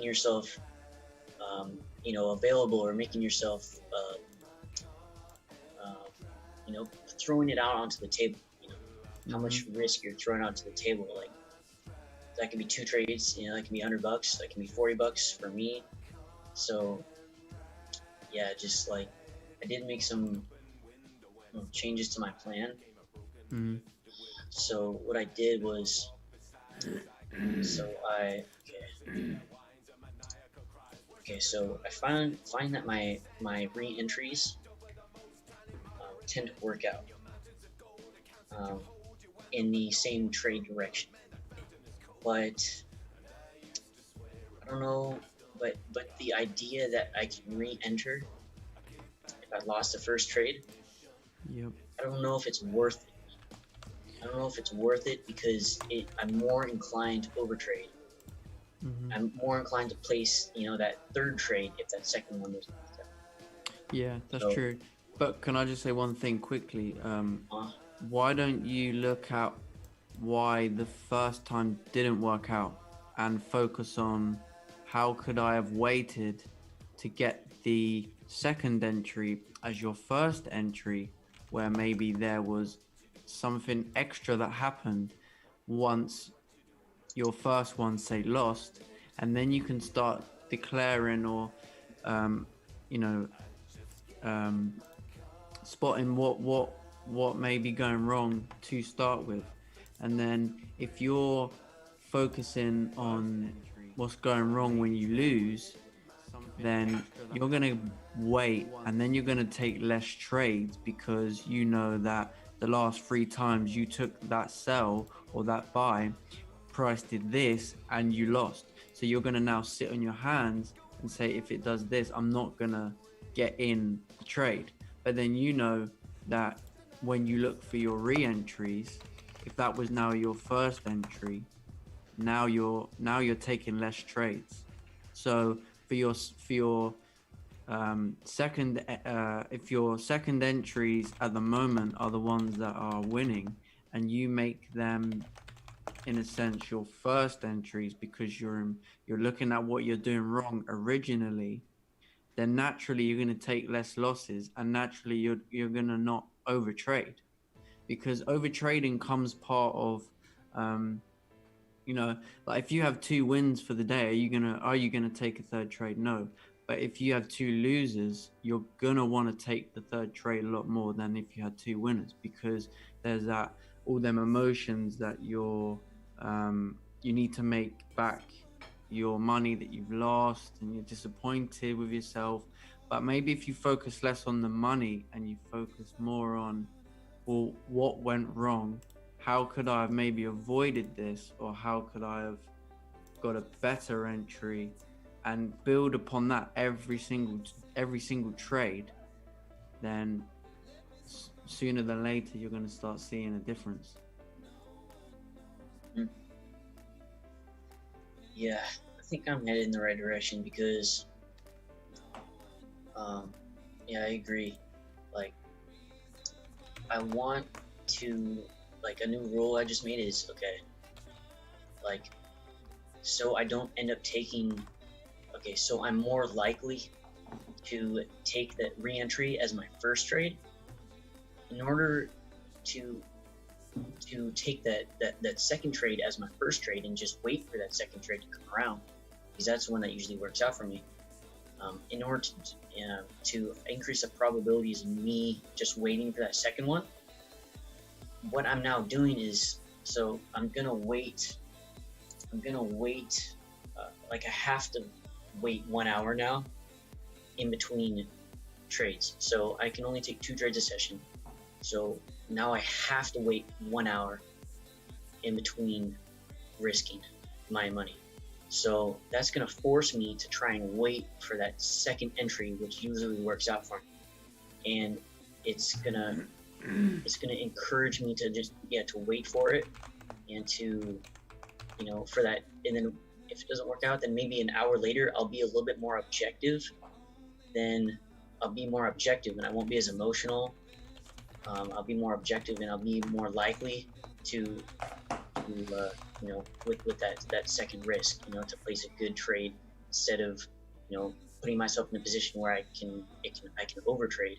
yourself, available, or making yourself, throwing it out onto the table. How much risk you're throwing onto the table. Like, that could be 2 trades. That can be $100. That can be $40 for me. So yeah, just like, I did make some changes to my plan. So what I did was, so I find that my re-entries tend to work out in the same trade direction, but I don't know, but the idea that I can re-enter if I lost the first trade, I don't know if it's worth it. I don't know if it's worth it because I'm more inclined to overtrade. I'm more inclined to place, that third trade if that second one doesn't work out. Yeah, that's true. But can I just say one thing quickly? Why don't you look at why the first time didn't work out and focus on how could I have waited to get the second entry as your first entry, where maybe there was something extra that happened once your first one, say, lost, and then you can start declaring or spotting what may be going wrong to start with. And then if you're focusing on what's going wrong when you lose, then you're going to wait, and then you're going to take less trades because you know that the last 3 times you took that sell or that buy, price did this and you lost. So you're going to now sit on your hands and say, if it does this, I'm not going to get in the trade. But then you know that when you look for your re-entries, if that was now your first entry, now you're taking less trades. So for your second, if your second entries at the moment are the ones that are winning, and you make them in a sense your first entries because you're looking at what you're doing wrong originally, then naturally you're going to take less losses, and naturally you're going to not overtrade, because overtrading comes part of like if you have 2 wins for the day, are you gonna take a third trade? No. But if you have 2 losers, you're gonna want to take the third trade a lot more than if you had 2 winners, because there's that all them emotions that you need to make back your money that you've lost, and you're disappointed with yourself. But maybe if you focus less on the money and you focus more on, well, what went wrong? How could I have maybe avoided this, or how could I have got a better entry, and build upon that every single trade, then sooner than later you're going to start seeing a difference. Yeah, I think I'm headed in the right direction because, I agree. Like, I want to, like, a new rule I just made is, like, so I don't end up taking, so I'm more likely to take that re-entry as my first trade. In order to take that second trade as my first trade and just wait for that second trade to come around, because that's the one that usually works out for me. In order to increase the probabilities of me just waiting for that second one, what I'm now doing is, so I'm gonna wait. Like, I have to wait 1 hour now in between trades. So I can only take 2 trades a session. So now I have to wait 1 hour in between risking my money. So that's going to force me to try and wait for that second entry, which usually works out for me. And it's gonna encourage me to just to wait for it, and to for that. And then if it doesn't work out, then maybe an hour later I'll be a little bit more objective. And I won't be as emotional. I'll be more objective, and I'll be more likely to with that second risk, to place a good trade, instead of, putting myself in a position where I can overtrade.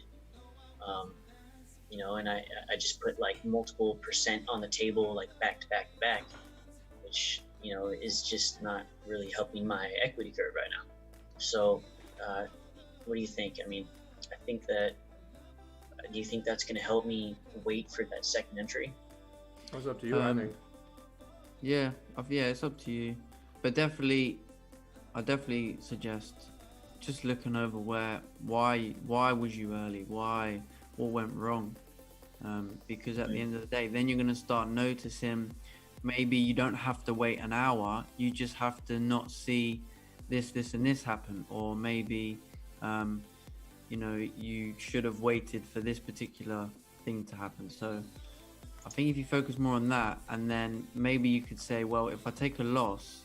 And I just put like multiple percent on the table, like back to back to back, which is just not really helping my equity curve right now. So what do you think? I mean, I think that do you think that's going to help me wait for that second entry? It's up to you, I think. Yeah, it's up to you, but I definitely suggest just looking over why was you early, what went wrong, because at the end of the day, then you're going to start noticing maybe you don't have to wait an hour, you just have to not see this and this happen, or maybe you should have waited for this particular thing to happen. So I think if you focus more on that, and then maybe you could say, well, if I take a loss,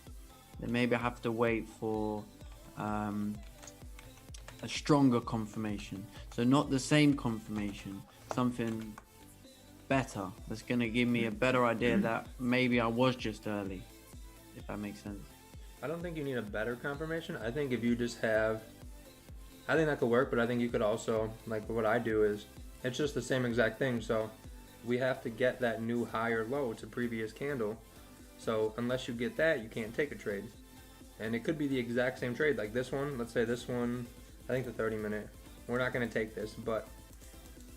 then maybe I have to wait for a stronger confirmation. So not the same confirmation, something better that's going to give me a better idea that maybe I was just early, if that makes sense. I don't think you need a better confirmation. I think if you just have, I think that could work, but I think you could also, like what I do is, it's just the same exact thing. So we have to get that new high or low to previous candle. So unless you get that, you can't take a trade. And it could be the exact same trade, like this one. Let's say this one, I think the 30-minute, we're not going to take this, but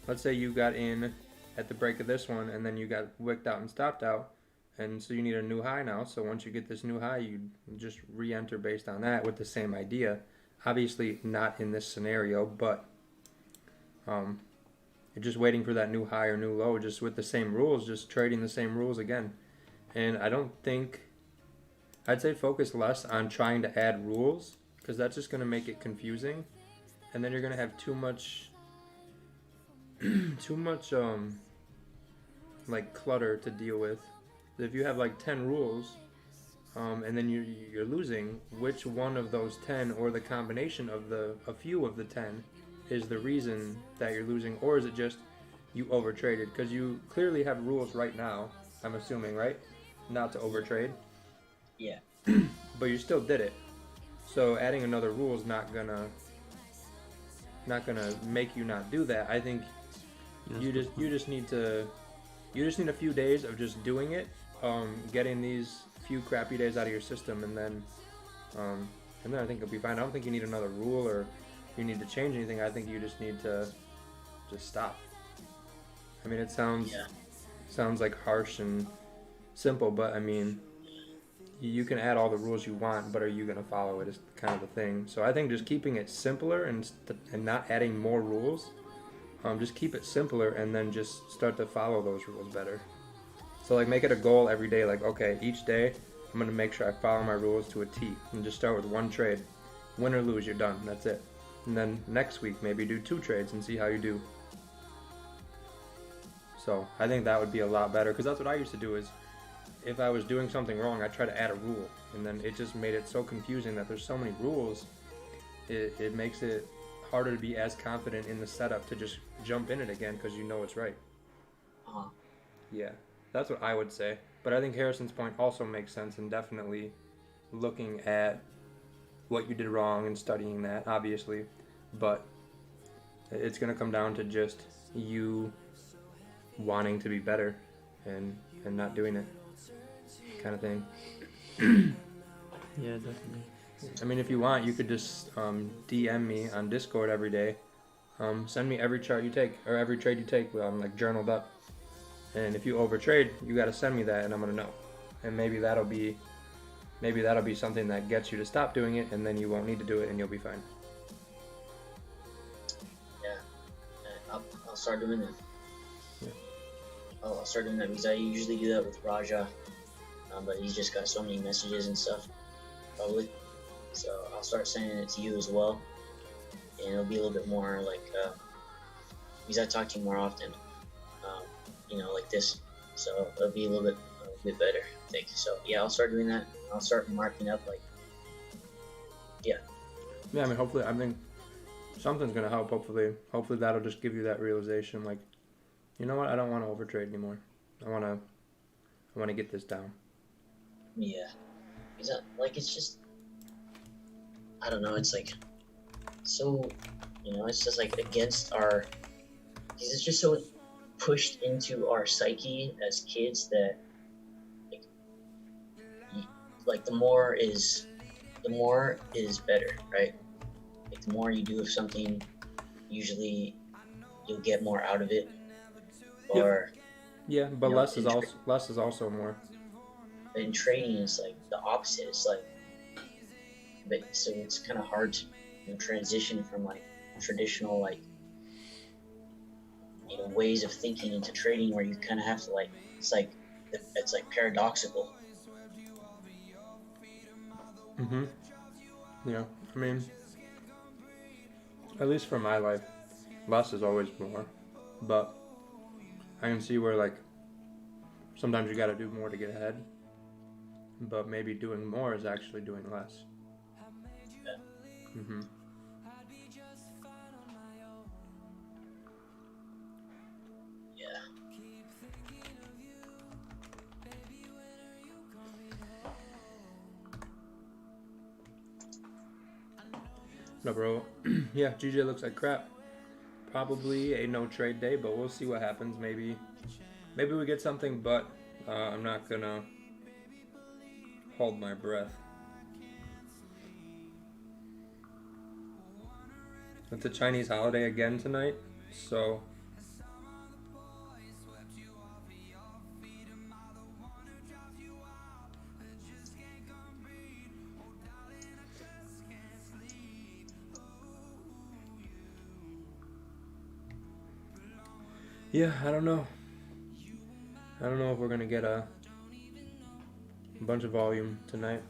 let's say you got in at the break of this one, and then you got wicked out and stopped out, and so you need a new high now. So once you get this new high, you just re-enter based on that with the same idea. Obviously not in this scenario, but you're just waiting for that new high or new low, just with the same rules, just trading the same rules again. And I'd say focus less on trying to add rules, because that's just going to make it confusing, and then you're going to have too much like clutter to deal with. If you have like 10 rules, and then you're losing, which one of those 10, or the combination of a few of the 10, is the reason that you're losing? Or is it just you overtraded? Because you clearly have rules right now, I'm assuming, right? Not to overtrade. Yeah. But you still did it. So adding another rule is not gonna make you not do that. I think you just need a few days of just doing it, getting these few crappy days out of your system, and then I think it'll be fine. I don't think you need another rule or you need to change anything. I think you just need to just stop. I mean, it sounds like harsh and simple, but I mean, you can add all the rules you want, but are you going to follow it is kind of the thing. So I think just keeping it simpler and not adding more rules, just keep it simpler, and then just start to follow those rules better. So like make it a goal every day, like, okay, each day I'm going to make sure I follow my rules to a T, and just start with one trade. Win or lose, you're done. That's it. And then next week maybe do 2 trades and see how you do. So I think that would be a lot better, because that's what I used to do. Is if I was doing something wrong, I'd try to add a rule, and then it just made it so confusing that there's so many rules. It makes it harder to be as confident in the setup to just jump in it again, because you know it's right. Yeah, that's what I would say. But I think Harrison's point also makes sense, and definitely looking at what you did wrong and studying that, obviously. But it's going to come down to just you wanting to be better and not doing it, kind of thing. Yeah, definitely. I mean, if you want, you could just DM me on Discord every day. Send me every chart you take, or every trade you take, like journaled up. And if you overtrade, you got to send me that, and I'm gonna know. And maybe that'll be something that gets you to stop doing it, and then you won't need to do it, and you'll be fine. Yeah, I'll start doing that. Yeah. I'll start doing that, because I usually do that with Raja, but he's just got so many messages and stuff, probably. So I'll start sending it to you as well, and it'll be a little bit more like, because I talk to you more often, like this. So it'll be a little bit better, I think. So yeah, I'll start doing that. I'll start marking up, like, yeah. Yeah, I mean, hopefully, I think something's gonna help. Hopefully that'll just give you that realization, like, you know what? I don't want to overtrade anymore. I want to get this down. Yeah. Is that, like, it's just, I don't know. It's like so, it's just like against our. Because it's just so pushed into our psyche as kids that like the more is better, right? Like the more you do of something, usually you'll get more out of it. Or yeah, but less is also more. in trading, it's like the opposite. It's like, but so it's kind of hard to transition from like traditional like ways of thinking into trading, where you kind of have to like it's like paradoxical. Yeah, I mean, at least for my life, less is always more. But I can see where like sometimes you got to do more to get ahead, but maybe doing more is actually doing less. Yeah. Yeah. No, bro. Yeah, GJ looks like crap. Probably a no trade day, but we'll see what happens. Maybe we get something, but I'm not gonna hold my breath. It's a Chinese holiday again tonight, so yeah, I don't know. I don't know if we're gonna get a bunch of volume tonight.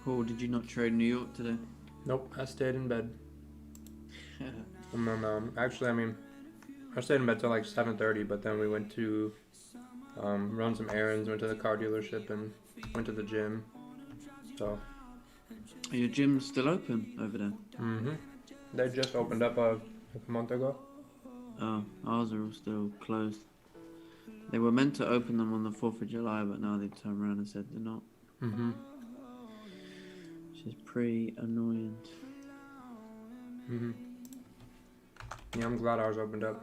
Cool. Did you not trade New York today? Nope, I stayed in bed. Actually, I mean, I stayed in bed till like 7:30, but then we went to run some errands, went to the car dealership, and went to the gym. So. Are your gyms still open over there? They just opened up a month ago. Oh, ours are all still closed. They were meant to open them on the 4th of July, but now they've turned around and said they're not. Which is pretty annoying. Yeah, I'm glad ours opened up.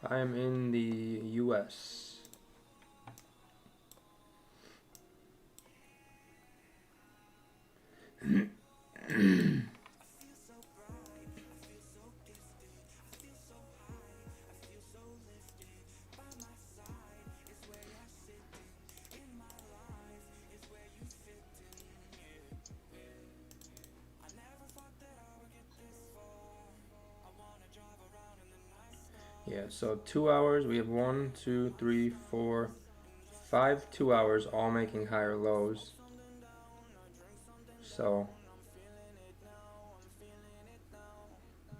I am in the US. Yeah, so 2 hours, we have 1, 2, 3, 4, 5 2 hours, all making higher lows. So,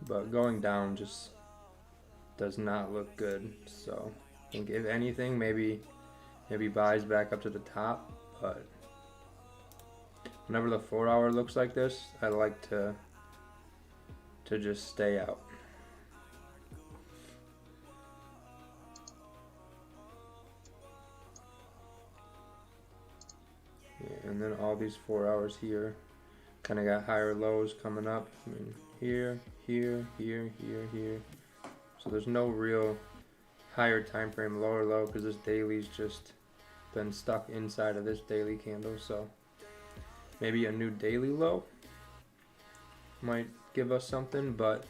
but going down just does not look good. So, I think if anything, maybe buys back up to the top. But whenever the 4 hour looks like this, I like to just stay out. And then all these 4 hours here kind of got higher lows coming up. I mean, here. So there's no real higher time frame lower low because this daily's just been stuck inside of this daily candle. So maybe a new daily low might give us something, but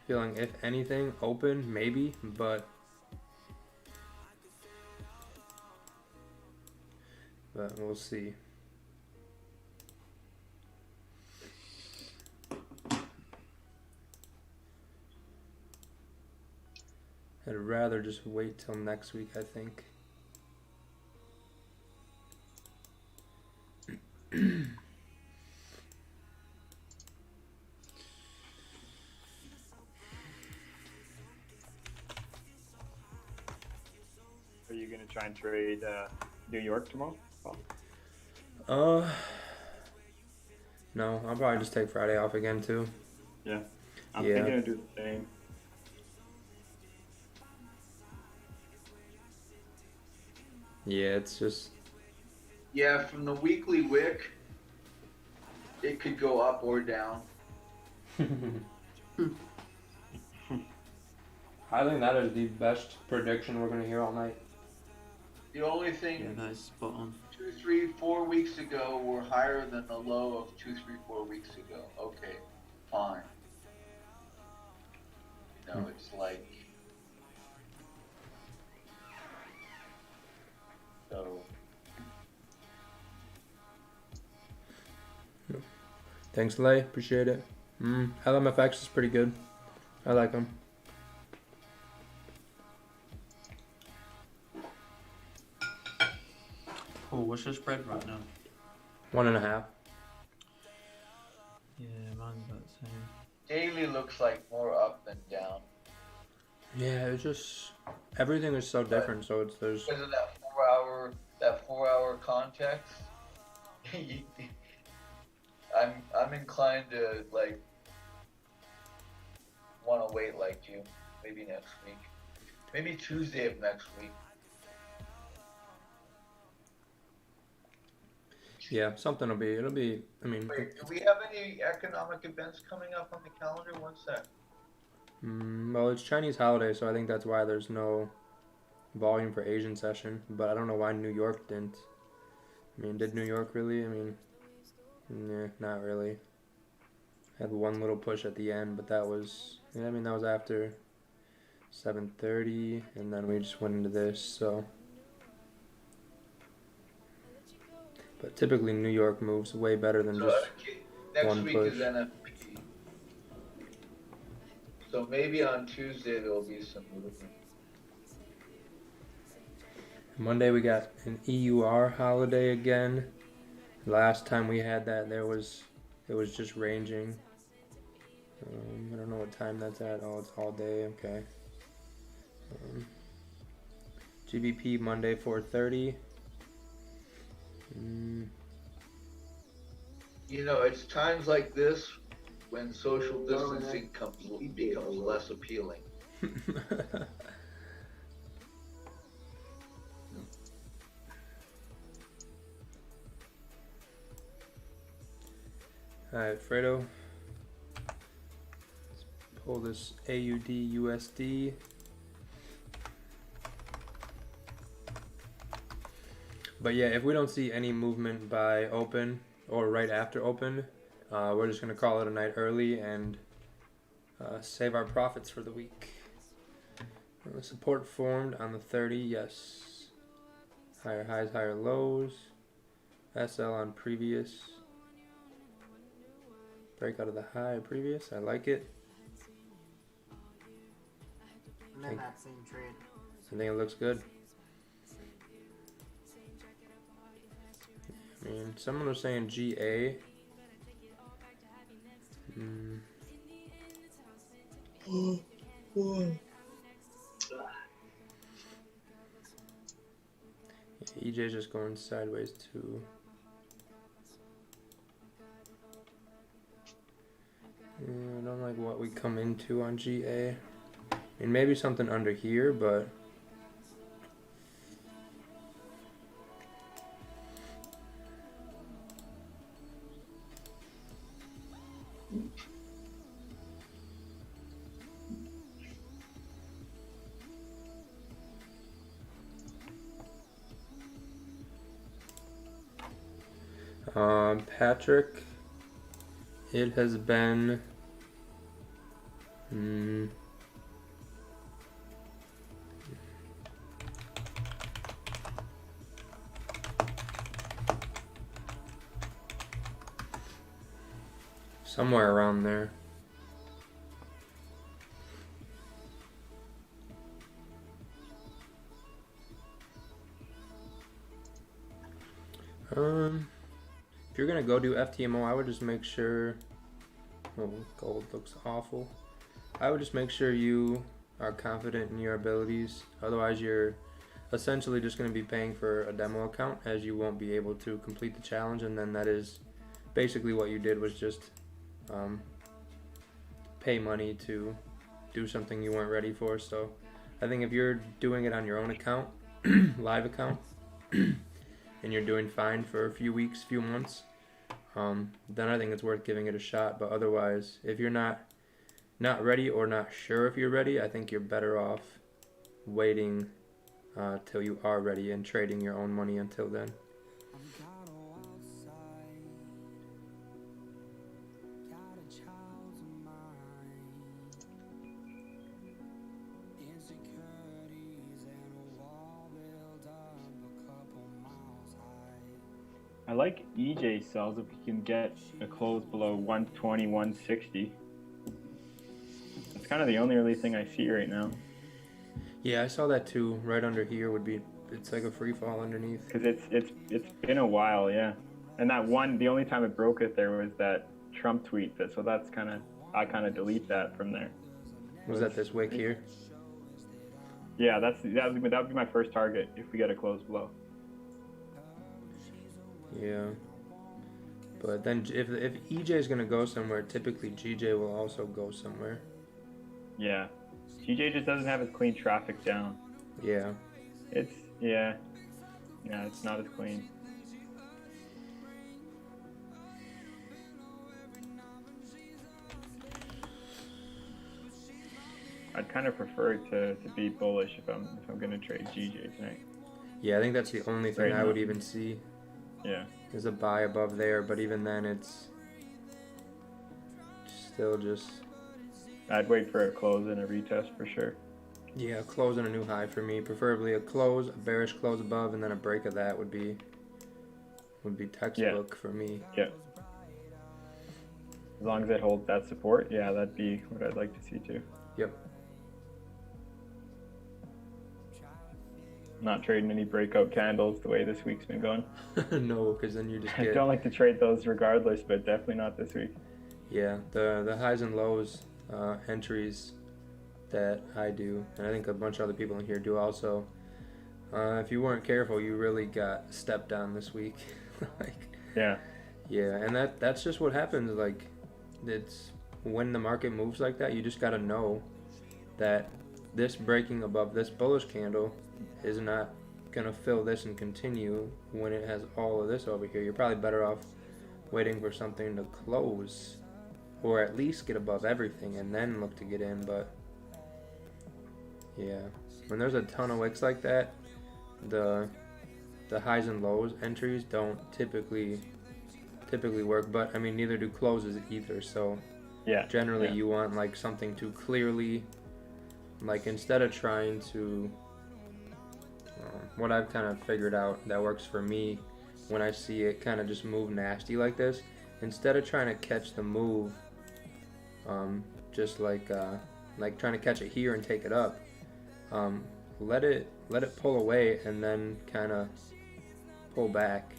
feeling if anything open maybe, but but we'll see. I'd rather just wait till next week, I think. Are you gonna try and trade New York tomorrow? No, I'll probably just take Friday off again too. Yeah, I'm Yeah. thinking to do the same. Yeah, it's just Yeah, from the weekly wick, it could go up or down. I think that is the best prediction we're gonna hear all night. The only thing, Yeah, that is spot on. 2, 3, 4 weeks ago were higher than the low of 2, 3, 4 weeks ago. Okay, fine. You know, it's like, so. Thanks, Lay. Appreciate it. LMFX is pretty good. I like them. Oh, what's your spread right now? 1.5. Yeah, mine's about the same. Daily looks like more up than down. Yeah, it's just everything is so different. So there's Because of that 4 hour context. I'm inclined to like want to wait like you. Maybe next week. Maybe Tuesday of next week. yeah, something will be. It'll be. I mean, Wait, do we have any economic events coming up on the calendar? What's that? well, it's Chinese holiday, so I think that's why there's no volume for Asian session. But I don't know why New York didn't. I mean, did New York really? I mean, nah, not really. Had one little push at the end, but that was. Yeah, I mean, that was after 7:30, and then we just went into this. So. But typically New York moves way better than So just next one week push. is NFP. So maybe on Tuesday there will be some movement. Monday we got an EUR holiday again. Last time we had that, it was just ranging. I don't know what time that's at. Oh, it's all day. Okay. GBP Monday 4:30. You know, it's times like this when social distancing becomes less appealing. Alright, Fredo. Let's pull this AUD USD. But yeah, if we don't see any movement by open or right after open, we're just going to call it a night early and save our profits for the week. Support formed on the 30, yes. Higher highs, higher lows. SL on previous. Break out of the high previous, I like it. And then that same trade. I think it looks good. I mean, someone was saying GA. Yeah, EJ's just going sideways too. I don't like what we come into on GA. I mean, maybe something under here, but Patrick, it has been somewhere around there. If you're gonna go do FTMO, I would just make sure. Oh, gold looks awful. I would just make sure you are confident in your abilities. Otherwise, you're essentially just going to be paying for a demo account, as you won't be able to complete the challenge. And then that is basically what you did, was just pay money to do something you weren't ready for. So I think if you're doing it on your own account, live account, and you're doing fine for a few weeks, few months, then I think it's worth giving it a shot. But otherwise, if you're not ready or not sure if you're ready, I think you're better off waiting till you are ready and trading your own money until then. I like EJ sells if we can get a close below 120, 160. That's kind of the only really thing I see right now. Yeah, I saw that too. Right under here would be, it's like a free fall underneath. Because it's been a while, yeah. And that one, the only time it broke it there was that Trump tweet. So that's kind of, I kind of delete that from there. Was that this wick here? Yeah, that would be my first target if we get a close below. Yeah. But then if EJ is going to go somewhere, typically GJ will also go somewhere. Yeah. GJ just doesn't have his clean traffic down. Yeah. Yeah, it's not as clean. I'd kind of prefer to be bullish if I'm going to trade GJ tonight. Yeah, I think that's the only thing I would even see. Yeah. Is a buy above there, but even then it's still just... I'd wait for a close and a retest for sure. Yeah, a close and a new high for me. Preferably a close, a bearish close above, and then a break of that would be textbook for me. Yeah. As long as it holds that support, yeah, that'd be what I'd like to see too. Yep. Not trading any breakout candles the way this week's been going. No, because then you just get... I don't like to trade those regardless, but definitely not this week. Yeah, the highs and lows entries that I do, and I think a bunch of other people in here do also. If you weren't careful, you really got stepped on this week. Yeah, and that's just what happens. Like, it's when the market moves like that, you just got to know that this breaking above this bullish candle is not going to fill this and continue when it has all of this over here. You're probably better off waiting for something to close, or at least get above everything and then look to get in. But yeah, when there's a ton of wicks like that, the highs and lows entries don't typically work. But I mean, neither do closes either. So yeah, generally you want like something to clearly, like, instead of trying to what I've kind of figured out that works for me when I see it kind of just move nasty like this, instead of trying to catch the move, just like trying to catch it here and take it up, let it pull away and then kind of pull back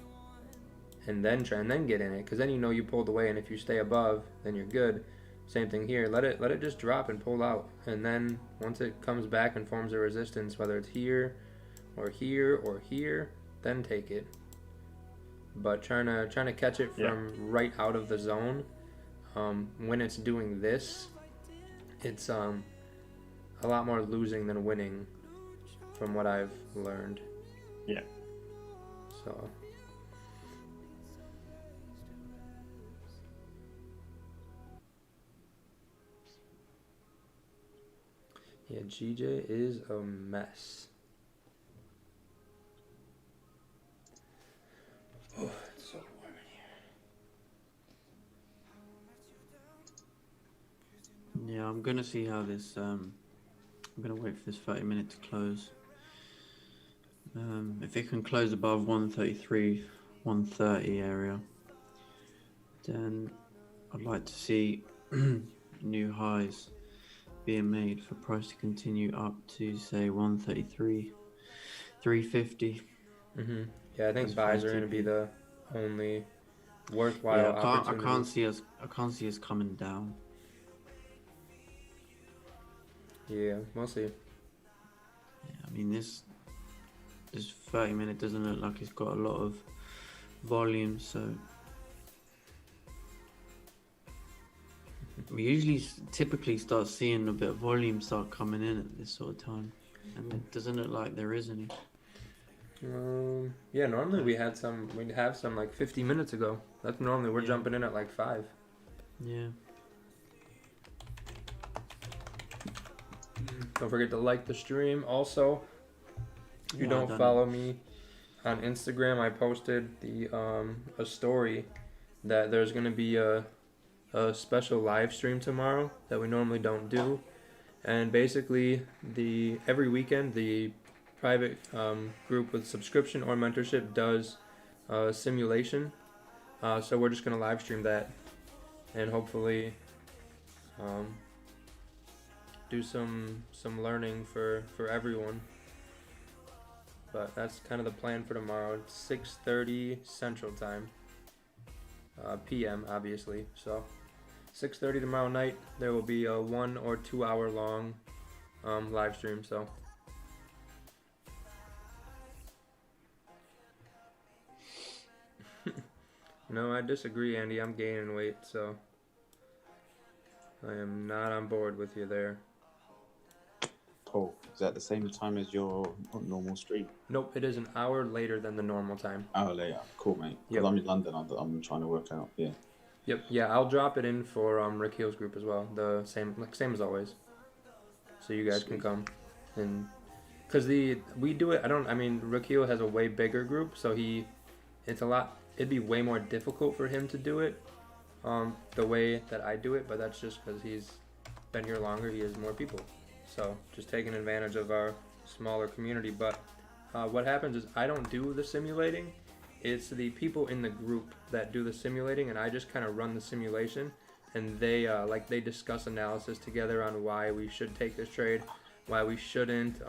and then get in it, because then you know you pulled away, and if you stay above, then you're good. Same thing here. Let it just drop and pull out, and then once it comes back and forms a resistance, whether it's here or here or here, then take it. But trying to catch it from right out of the zone, when it's doing this, it's a lot more losing than winning, from what I've learned. Yeah. So. Yeah, GJ is a mess. Oh, it's so warm in here. Yeah, I'm gonna see how this. I'm gonna wait for this 30 minute to close. If it can close above 133, 130 area, then I'd like to see new highs being made for price to continue up to say 133, 350. Yeah, I think That's buys are fine going to be TP. the only worthwhile Yeah, I opportunity. can't see us coming down. Yeah, we'll see. Yeah, I mean this 30-minute doesn't look like it's got a lot of volume, so we usually typically start seeing a bit of volume start coming in at this sort of time, and it doesn't look like there is any. Yeah, normally we'd have some like 50 minutes ago. That's normally we're Yeah. jumping in at like 5. Yeah. Don't forget to like the stream. Also, if you Yeah, don't follow me on Instagram, I posted a story that there's gonna be a special live stream tomorrow that we normally don't do, and basically every weekend the private group with subscription or mentorship does simulation. So we're just gonna live stream that, and hopefully do some learning for everyone. But that's kind of the plan for tomorrow. It's 6:30 Central Time, PM obviously. So 6:30 tomorrow night. There will be a 1 or 2 hour long live stream. So. No, I disagree, Andy. I'm gaining weight, so I am not on board with you there. Oh, is that the same time as your normal stream? Nope, it is an hour later than the normal time. Hour later. Cool, mate. Because Yep. I'm in London. I'm trying to work out. Yeah. Yep. Yeah, I'll drop it in for Rick Hill's group as well. The same as always. So you guys can Sweet. come, and because we do it. I mean, Rick Hill has a way bigger group, so it'd be way more difficult for him to do it the way that I do it, but that's just because he's been here longer. He has more people, so just taking advantage of our smaller community. But what happens is I don't do the simulating. It's the people in the group that do the simulating, and I just kind of run the simulation, and they discuss analysis together on why we should take this trade, why we shouldn't,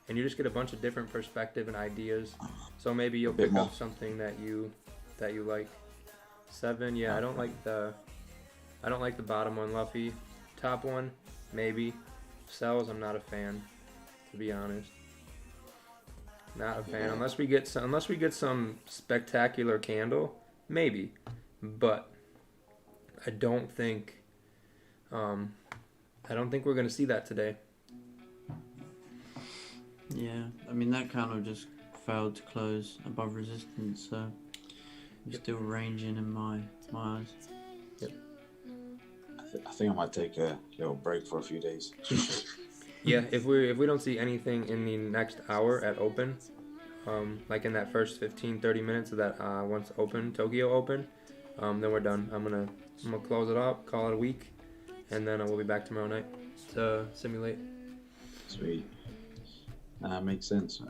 and you just get a bunch of different perspective and ideas. So maybe you'll pick up something that you like. 7, yeah, I don't like the bottom one, Luffy. Top one, maybe. Sells, I'm not a fan, to be honest. Not a fan. Unless we get some spectacular candle, maybe. But I don't think we're gonna see that today. Yeah, I mean that candle just failed to close above resistance, so it's still ranging in my eyes. Yep. I think I might take a little break for a few days. Yeah, if we don't see anything in the next hour at open, like in that first 15-30 minutes of that once open Tokyo open, then we're done. I'm gonna close it up, call it a week, and then we'll be back tomorrow night to simulate. Sweet. Makes sense.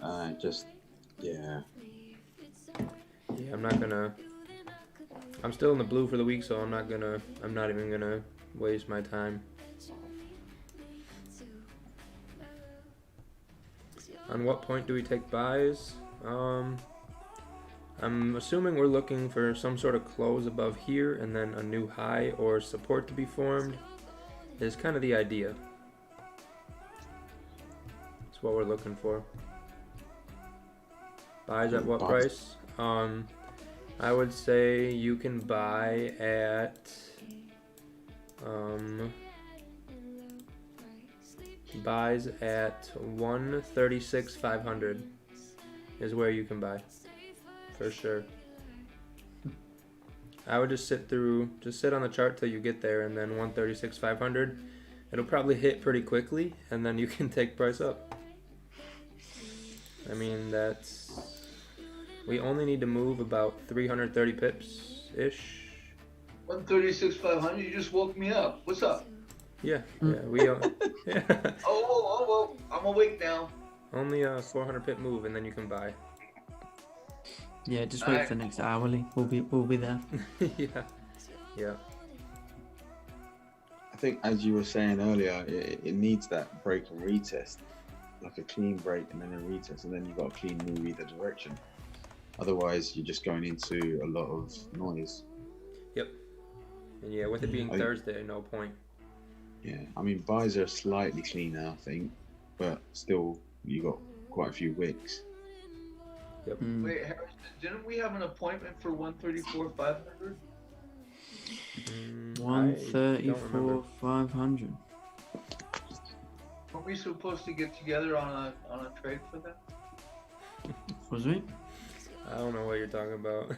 Yeah, I'm still in the blue for the week, so I'm not even gonna waste my time. On what point do we take buys? I'm assuming we're looking for some sort of close above here and then a new high or support to be formed is kind of the idea. That's what we're looking for. Buys at what price? I would say you can buy at buys at 136,500 is where you can buy for sure. I would just sit on the chart till you get there, and then 136,500 it'll probably hit pretty quickly, and then you can take price up. I mean, we only need to move about 330 pips ish. 136,500. You just woke me up. What's up? Yeah, we yeah. Oh, I'm awake now. Only a 400 pip move, and then you can buy. Yeah, just wait for next hourly. We'll be there. Yeah. think, as you were saying earlier, it needs that break and retest, like a clean break and then a retest, and then you've got a clean move either direction. Otherwise, you're just going into a lot of noise. Yep. And yeah, with it being Thursday, no point. Yeah, I mean, buys are slightly cleaner, I think, but still, you got quite a few wicks. Yep. Wait, Harrison, didn't we have an appointment for 134 500? 134 500. Weren't we supposed to get together on a trade for that? Was we? I don't know what you're talking about.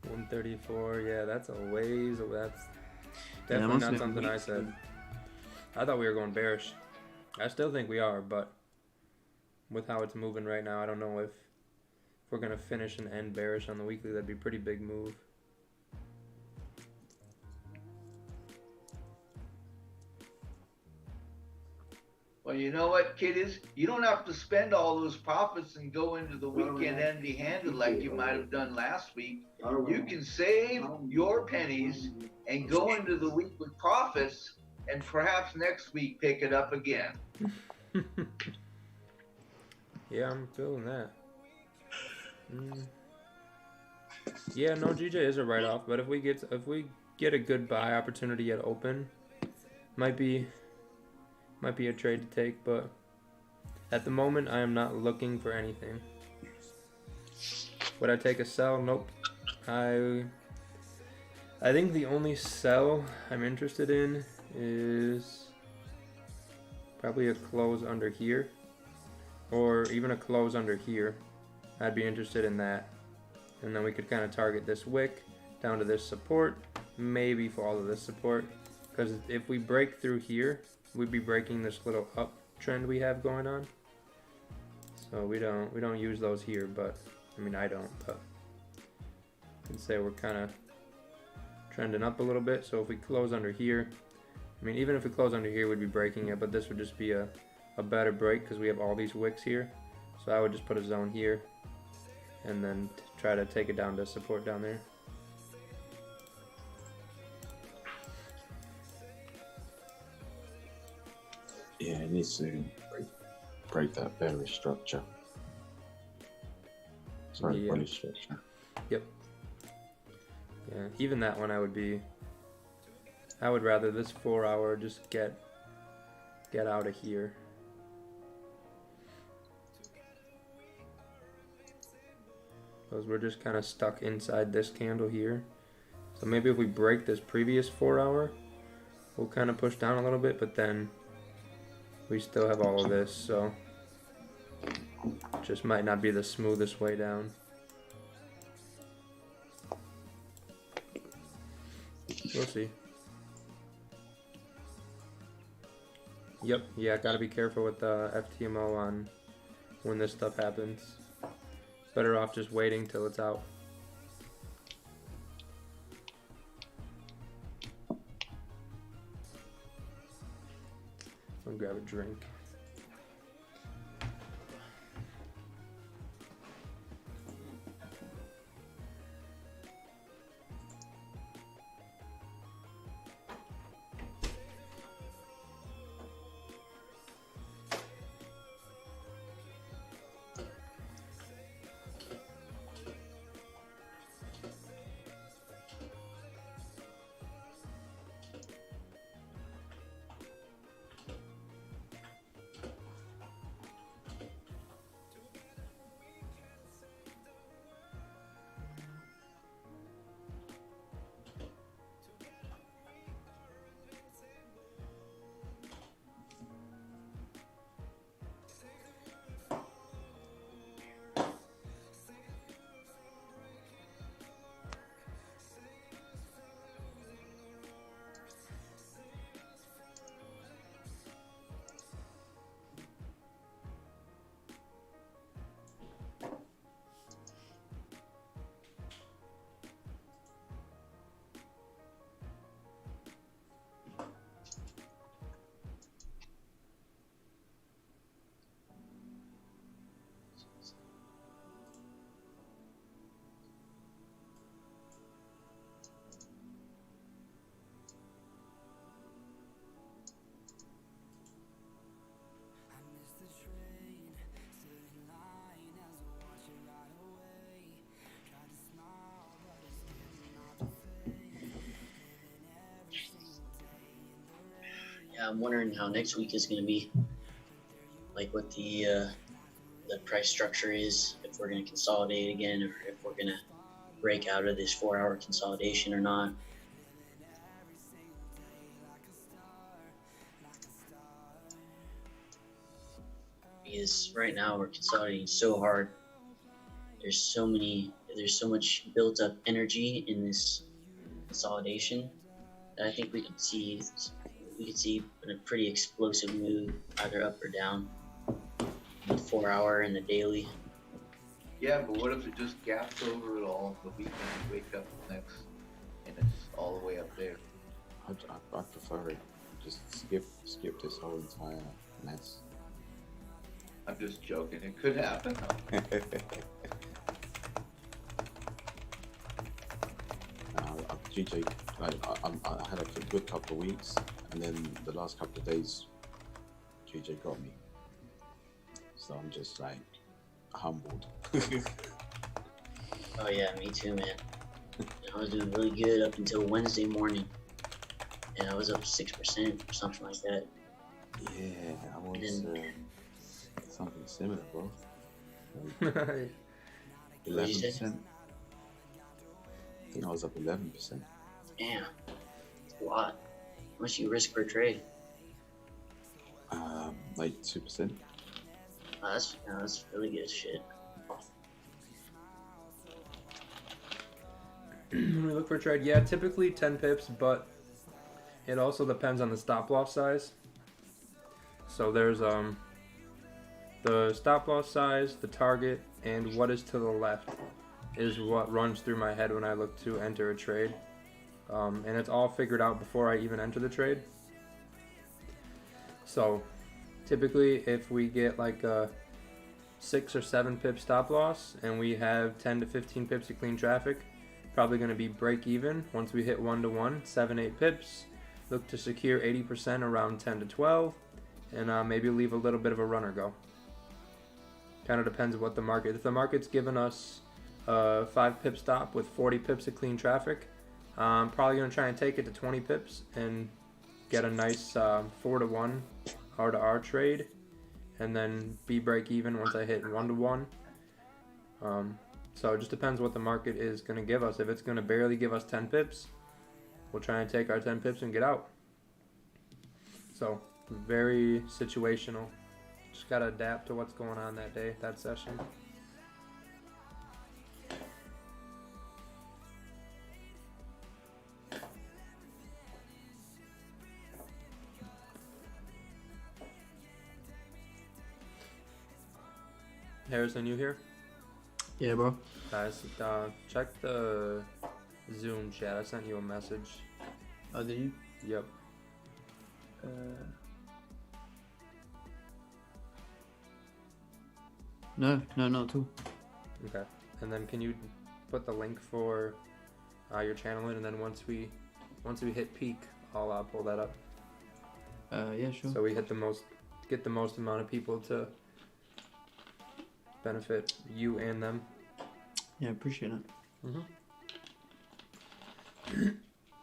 134, yeah, that's a ways. That's definitely not something I said. I thought we were going bearish. I still think we are, but with how it's moving right now, I don't know if we're going to finish and end bearish on the weekly. That'd be a pretty big move. Well, you know what, kiddies? You don't have to spend all those profits and go into the weekend empty-handed like you might have done last week. You can save your pennies and go into the week with profits, and perhaps next week pick it up again. Yeah, I'm feeling that. Yeah, no, GJ is a write-off, but if we get a good buy opportunity at open, might be a trade to take, but at the moment I am not looking for anything. Would I take a sell? Nope. I think the only sell I'm interested in is probably a close under here, or even a close under here. I'd be interested in that, and then we could kind of target this wick down to this support, maybe fall to this support, because if we break through here, we'd be breaking this little uptrend we have going on. So we don't use those here, but I mean, I don't, but I can say we're kind of trending up a little bit. So if we close under here, I mean, even if we close under here, we'd be breaking it, but this would just be a better break because we have all these wicks here. So I would just put a zone here and then try to take it down to support down there. Yeah, it needs to break that bearish structure. Sorry, Yeah. bullish structure. Yep. Yeah, even that one I would rather this 4 hour just get out of here. Because we're just kind of stuck inside this candle here. So maybe if we break this previous 4 hour, we'll kind of push down a little bit, but then we still have all of this, so just might not be the smoothest way down. We'll see. Yep, yeah, gotta be careful with the FTMO on when this stuff happens. Better off just waiting till it's out. I'll grab a drink. I'm wondering how next week is going to be, like what the price structure is, if we're going to consolidate again, or if we're going to break out of this 4-hour consolidation or not. Because right now we're consolidating so hard. There's so much built up energy in this consolidation that I think we could see a pretty explosive move, either up or down, in the 4-hour and the daily. Yeah, but what if it just gaps over it all the weekend and wake up next and it's all the way up there? I prefer it. Just skip this whole entire mess. I'm just joking. It could happen. GJ, I had a good couple of weeks, and then the last couple of days, GJ got me. So I'm just like humbled. Oh yeah, me too, man. I was doing really good up until Wednesday morning, and I was up 6% or something like that. Yeah, I was something similar, bro. 11%. I think I was up 11%. Damn, that's a lot. How much you risk per trade? Like 2%. That's really good shit. When we look for a trade, yeah, typically 10 pips, but it also depends on the stop loss size. So there's the stop loss size, the target, and what is to the left is what runs through my head when I look to enter a trade. And it's all figured out before I even enter the trade. So typically if we get like a 6 or 7 pip stop loss and we have 10 to 15 pips of clean traffic, probably going to be break even once we hit 1-to-1, 7-8 pips. Look to secure 80% around 10 to 12, and maybe leave a little bit of a runner go. Kind of depends on what the market. If the market's given us a 5 pip stop with 40 pips of clean traffic, I'm probably going to try and take it to 20 pips and get a nice 4-to-1 R-to-R trade, and then be break even once I hit 1-to-1. So it just depends what the market is going to give us. If it's going to barely give us 10 pips, we'll try and take our 10 pips and get out. So very situational. Just got to adapt to what's going on that day, that session. Harrison, you here? Yeah, bro. Guys, check the Zoom chat. I sent you a message. Oh, did you? Yep. No, not at all. Okay. And then can you put the link for your channel in, and then once we hit peak, I'll pull that up. Yeah, sure. So we get the most amount of people to benefit you and them. Yeah, appreciate it.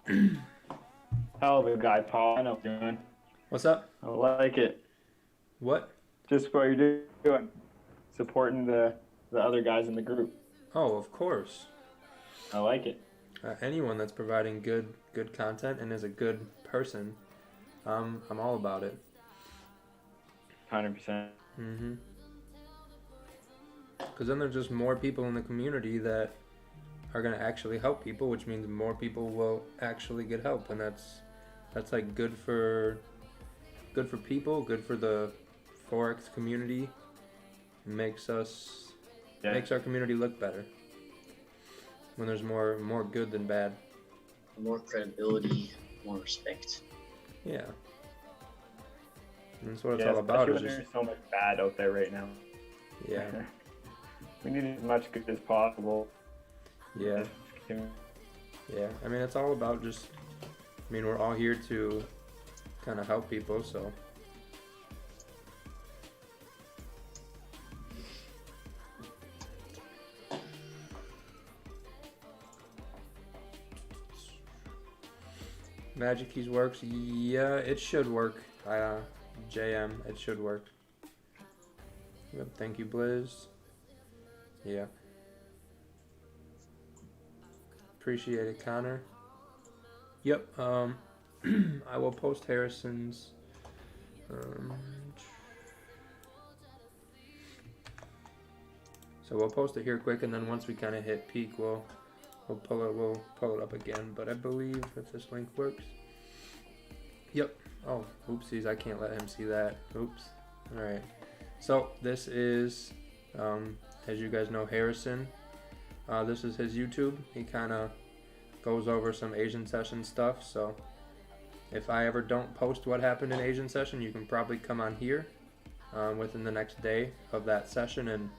Mm-hmm. Hell of a guy, Paul. I know what you're doing. What's up? I like it. What? Just what you're doing. Supporting the other guys in the group. Oh, of course. I like it. Anyone that's providing good content and is a good person, I'm all about it. 100%. Mm-hmm. Because then there's just more people in the community that are going to actually help people, which means more people will actually get help, and that's like good for people, good for the Forex community. Makes our community look better when there's more good than bad. More credibility, more respect. Yeah. And that's what it's all about. Is just... There's so much bad out there right now. Yeah. We need as much good as possible. Yeah. Yeah. I mean, it's all about just. I mean, we're all here to kind of help people, so. Magic Keys works. Yeah, it should work. JM. It should work. Yep. Thank you, Blizz. Yeah. Appreciate it, Connor. Yep. I will post Harrison's. So we'll post it here quick, and then once we kind of hit peak, we'll pull it up again. But I believe if this link works. Yep. Oh, oopsies! I can't let him see that. Oops. All right. So this is, as you guys know, Harrison. This is his YouTube. He kind of goes over some Asian session stuff. So if I ever don't post what happened in Asian session, you can probably come on here within the next day of that session and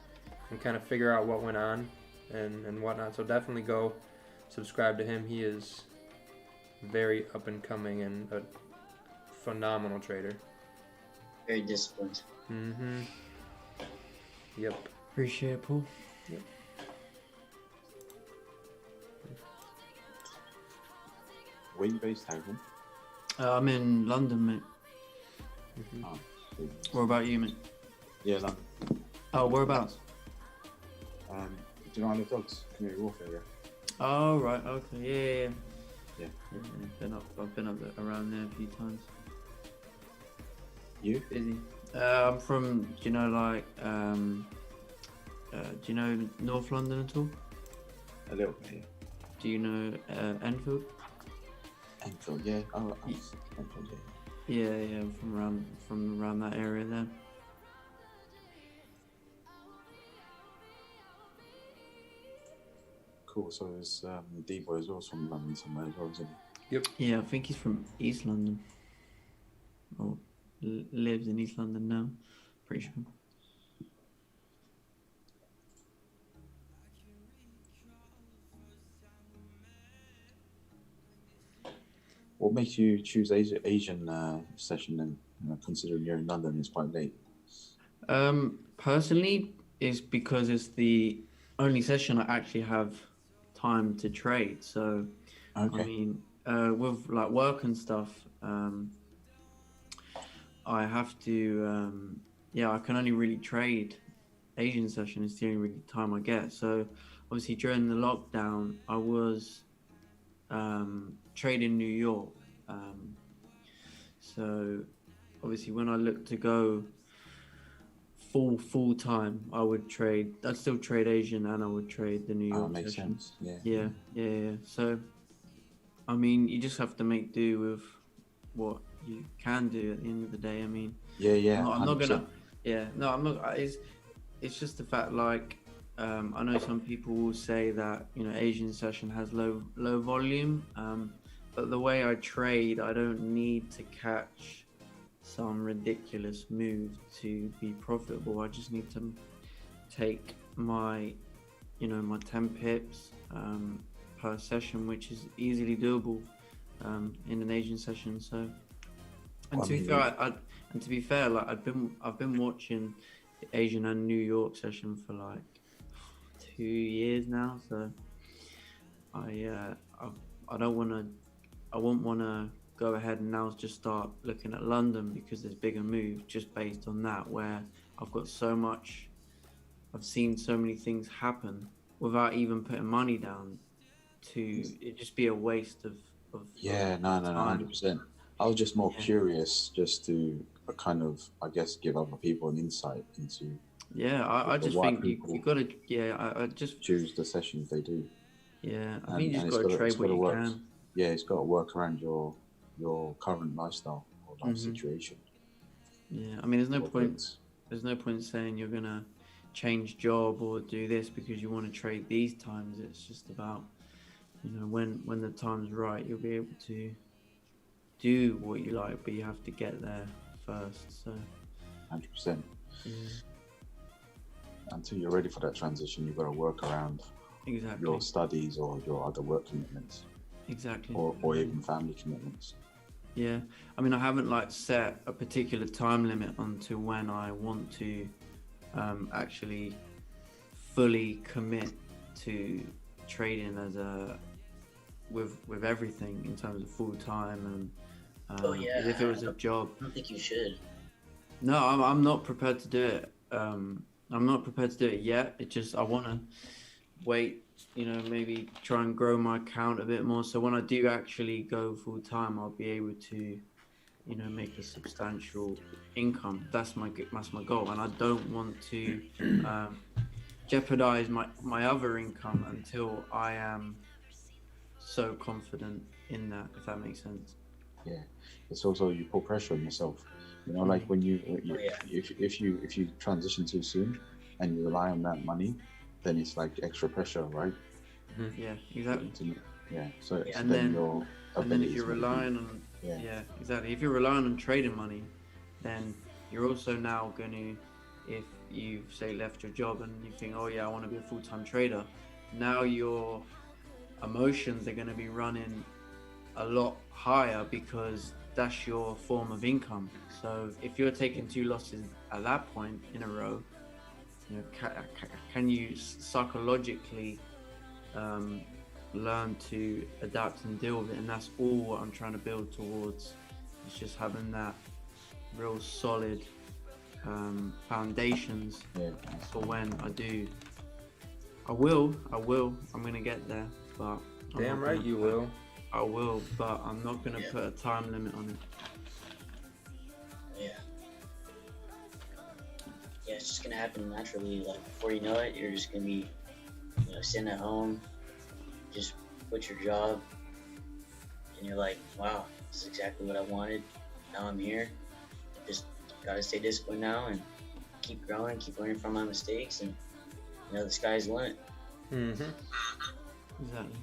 kind of figure out what went on and whatnot. So definitely go subscribe to him. He is very up and coming and a phenomenal trader. Very disciplined. Mm-hmm. Yep. Appreciate it, Paul. Yep. Where are you based, Harrison? I'm in London, mate. Mm-hmm. Oh, cool. What about you, mate? Yeah, London. Oh, whereabouts? Do you know Isle of Dogs? Community Wharf area. Oh, right. Okay. Yeah. Yeah. I've been up there, around there a few times. You? Busy. I'm from. Do you know do you know North London at all? A little bit, yeah. Do you know Enfield? Enfield, yeah. Oh, Ye- Enfield, yeah. Yeah. From around that area there. Cool. So there's D-Boy as well from London somewhere as well, isn't he? Yeah, I think he's from East London. Or lives in East London now. Pretty sure. What makes you choose Asian session then? Considering you're in London, it's quite late. Personally, it's because it's the only session I actually have time to trade. So, Okay. I mean, with like work and stuff, I have to, I can only really trade Asian session. It's the only really time I get. So, obviously, during the lockdown, I was trading New York. So, obviously, when I looked to go full time, I'd still trade Asian and I would trade the New York Makes session. sense. Yeah. Yeah. So, I mean, you just have to make do with what you can do at the end of the day. I mean, Yeah. I'm not 100%. gonna. I'm not. It's just the fact. Like, I know some people will say that Asian session has low volume. But the way I trade, I don't need to catch some ridiculous move to be profitable. I just need to take my 10 pips per session, which is easily doable in an Asian session. So, and to be fair, like I've been watching the Asian and New York session for like 2 years now. So I won't want to go ahead and now just start looking at London because there's bigger moves just based on that, where I've seen so many things happen without even putting money down it just be a waste of Yeah, no, time. 100%. I was just more Yeah. curious just to kind of, I guess, give other people an insight into I just why think you got to, I just, choose the sessions they do. I mean, you just it's got to trade what you work. can. Yeah, it's got to work around your current lifestyle or life Mhm. situation. Yeah, I mean, there's no Or point. things. There's no point saying you're gonna change job or do this because you want to trade these times. It's just about, when the time's right, you'll be able to do what you like, but you have to get there first. So 100%. yeah, Until you're ready for that transition, you've got to work around exactly, your studies or your other work commitments exactly. or even family commitments. Yeah, I mean, I haven't like set a particular time limit onto when I want to actually fully commit to trading with everything in terms of full time Oh yeah. As if it was a job. I don't think you should. No, I'm not prepared to do it. I'm not prepared to do it yet. It just I want to wait. Maybe try and grow my account a bit more. So when I do actually go full time, I'll be able to, make a substantial income. That's my goal, and I don't want to jeopardize my other income until I am so confident in that. If that makes sense. Yeah, it's also you put pressure on yourself. Like when if you transition too soon and you rely on that money, then it's like extra pressure, right? Yeah, exactly. Yeah, so and then if you're relying on exactly, if you're relying on trading money, then you're also now going to, if you've say left your job and you think, oh yeah, I want to be a full-time trader, now your emotions are going to be running a lot higher because that's your form of income. So if you're taking 2 losses at that point in a row, can you psychologically learn to adapt and deal with it? And that's all what I'm trying to build towards. It's just having that real solid foundations for when I do. I'm gonna get there, but damn right you will. I will, but I'm not gonna put a time limit on it. Yeah, it's just gonna happen naturally. Like before you know it, you're just gonna be, sitting at home, just quit your job, and you're like, wow, this is exactly what I wanted. Now I'm here. Just gotta stay disciplined now and keep growing, keep learning from my mistakes, and the sky's the limit. Mm-hmm. Exactly.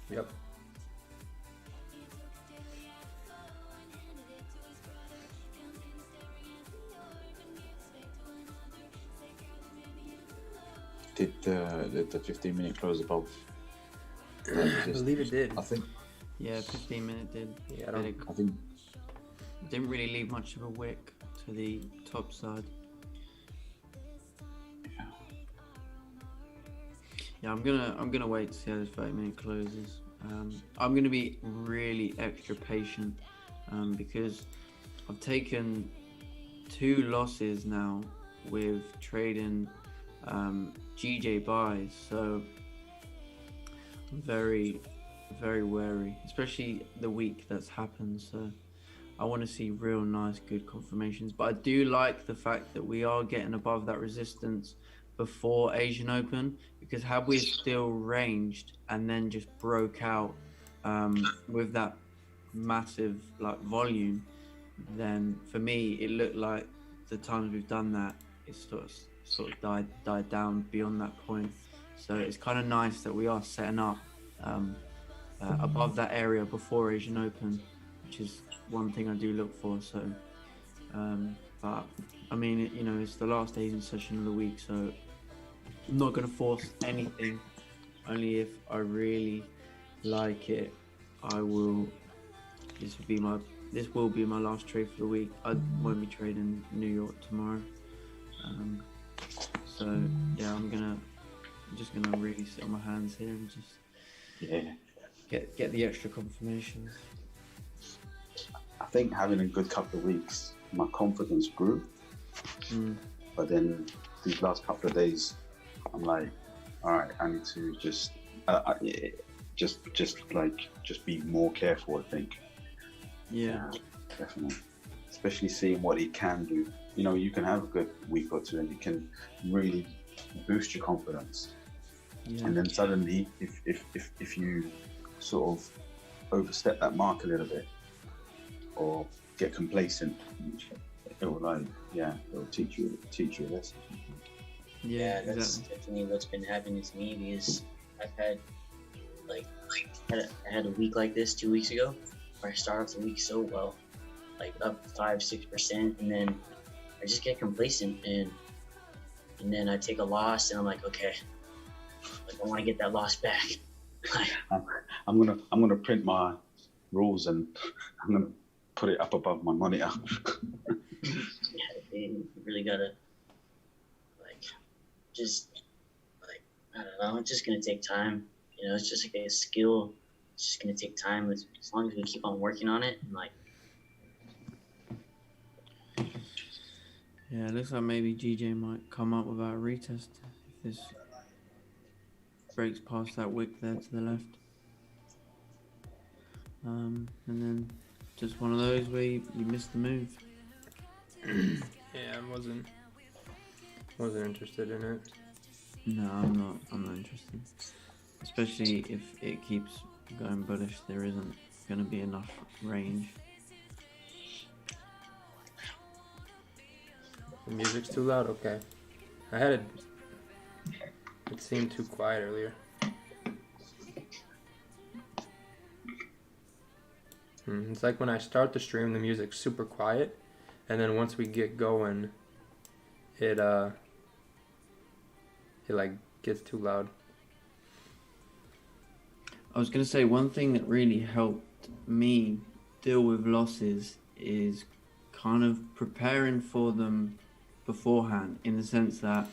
Yep. Did the 15-minute close above? I believe it did. I think. Yeah, 15-minute did. Yeah, I think. Didn't really leave much of a wick to the top side. Yeah, I'm gonna wait to see how this 30-minute closes. I'm gonna be really extra patient because I've taken 2 losses now with trading GJ buys, so I'm very, very wary, especially the week that's happened. So I want to see real nice, good confirmations. But I do like the fact that we are getting above that resistance before Asian Open, because had we still ranged and then just broke out with that massive volume, then for me it looked like the times we've done that, it's sort of died down beyond that point. So it's kind of nice that we are setting up above that area before Asian Open, which is one thing I do look for. So but I mean, it's the last Asian session of the week, so I'm not going to force anything. Only if I really like it, I will. This will be my last trade for the week. I won't be trading New York tomorrow. So yeah, I'm just gonna really sit on my hands here and just get the extra confirmations. I think having a good couple of weeks, my confidence grew. But then these last couple of days, I'm like, all right, I need to just be more careful, I think. Yeah, definitely. Especially seeing what he can do. You can have a good week or two and it can really boost your confidence. Yeah. And then suddenly, if you sort of overstep that mark a little bit or get complacent, it'll teach you a lesson. Yeah, that's definitely what's been happening to me, because I've had I had a week like this 2 weeks ago where I start off the week so well, like up 5-6%, and then I just get complacent and then I take a loss and I'm like, okay, I want to get that loss back. I'm gonna print my rules and I'm gonna put it up above my monitor. Yeah, you really gotta I don't know. It's just gonna take time. It's just like a skill. It's just gonna take time. As long as we keep on working on it and Yeah, it looks like maybe GJ might come up without a retest if this breaks past that wick there to the left. And then just one of those where you miss the move. Yeah, I wasn't interested in it. No, I'm not interested. Especially if it keeps going bullish, there isn't going to be enough range. The music's too loud. Okay, I had it. It seemed too quiet earlier. It's like when I start the stream, the music's super quiet, and then once we get going, it like gets too loud. I was going to say one thing that really helped me deal with losses is kind of preparing for them beforehand, in the sense that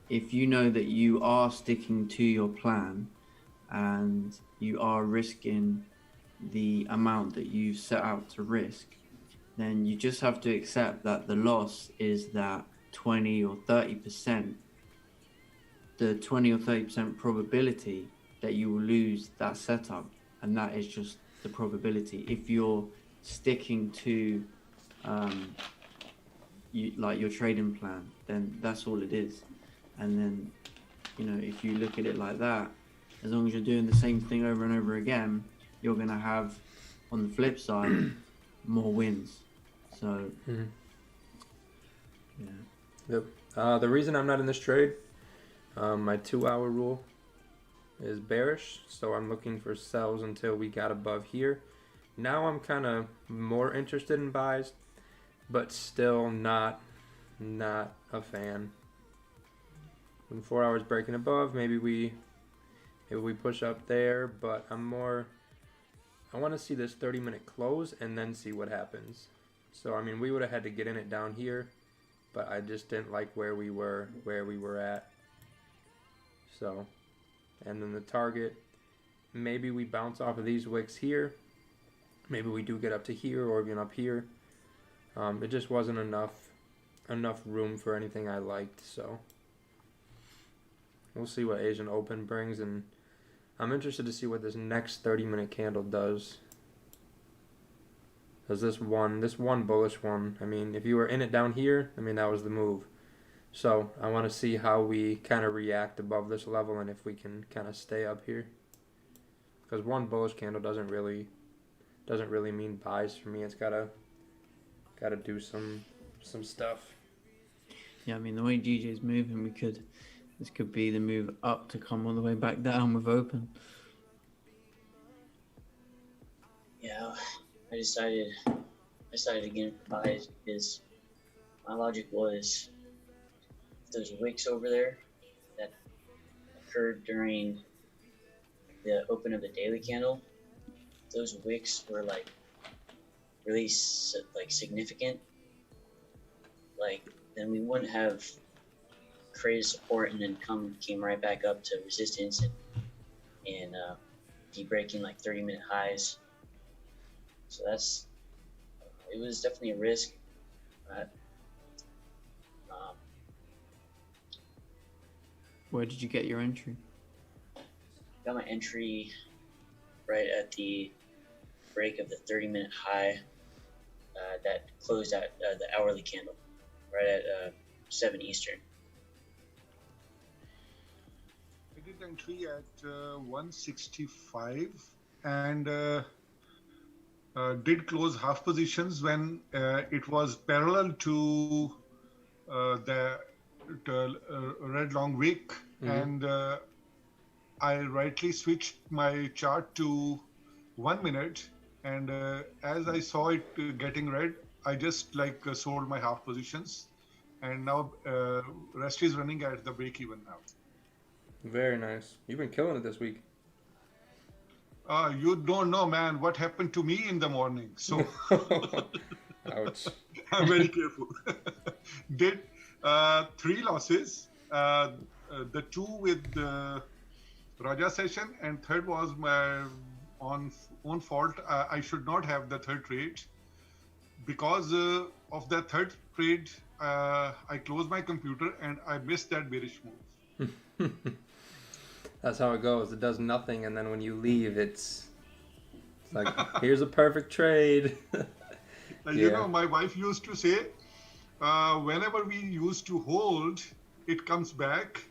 if you know that you are sticking to your plan and you are risking the amount that you've set out to risk, then you just have to accept that the loss is that 20 or 30%, the 20 or 30% probability that you will lose that setup, and that is just the probability. If you're sticking to your trading plan, then that's all it is. And then, if you look at it like that, as long as you're doing the same thing over and over again, you're going to have, on the flip side, more wins. So, yeah. Yep. The reason I'm not in this trade, my 2-hour rule is bearish, so I'm looking for sells until we got above here. Now I'm kind of more interested in buys, but still not a fan. When 4 hours breaking above, maybe we push up there, but I want to see this 30-minute close and then see what happens. So I mean, we would have had to get in it down here, but I just didn't like where we were at. So, and then the target, maybe we bounce off of these wicks here. Maybe we do get up to here or even up here. It just wasn't enough room for anything I liked. So we'll see what Asian Open brings, and I'm interested to see what this next 30-minute candle does. Because this one bullish one, I mean, if you were in it down here, I mean, that was the move. So I want to see how we kind of react above this level and if we can kind of stay up here. Because one bullish candle doesn't really mean buys for me. It's gotta do some stuff. Yeah, I mean, the way GJ's moving, this could be the move up to come all the way back down with open. Yeah, I decided to get buys because my logic was, if there's wicks over there that occurred during the open of the daily candle, those wicks were like really significant, then we wouldn't have created support and then came right back up to resistance and be breaking like 30-minute highs. So it was definitely a risk. But, where did you get your entry? got my entry right at the break of the 30-minute high that closed at the hourly candle, right at 7 Eastern. I did entry at 165 and did close half positions when it was parallel to the red long wick, and I rightly switched my chart to 1 minute, and as I saw it getting red, I just sold my half positions, and now rest is running at the break even now. Very nice. You've been killing it this week. You don't know, man, what happened to me in the morning. So Ouch. I'm very careful. Did 3 losses. The 2 with the Raja session, and third was my own fault. I should not have the third trade. because of that third trade, I closed my computer and I missed that bearish move. That's how it goes. It does nothing, and then when you leave, it's like, here's a perfect trade. You know, my wife used to say, whenever we used to hold, it comes back.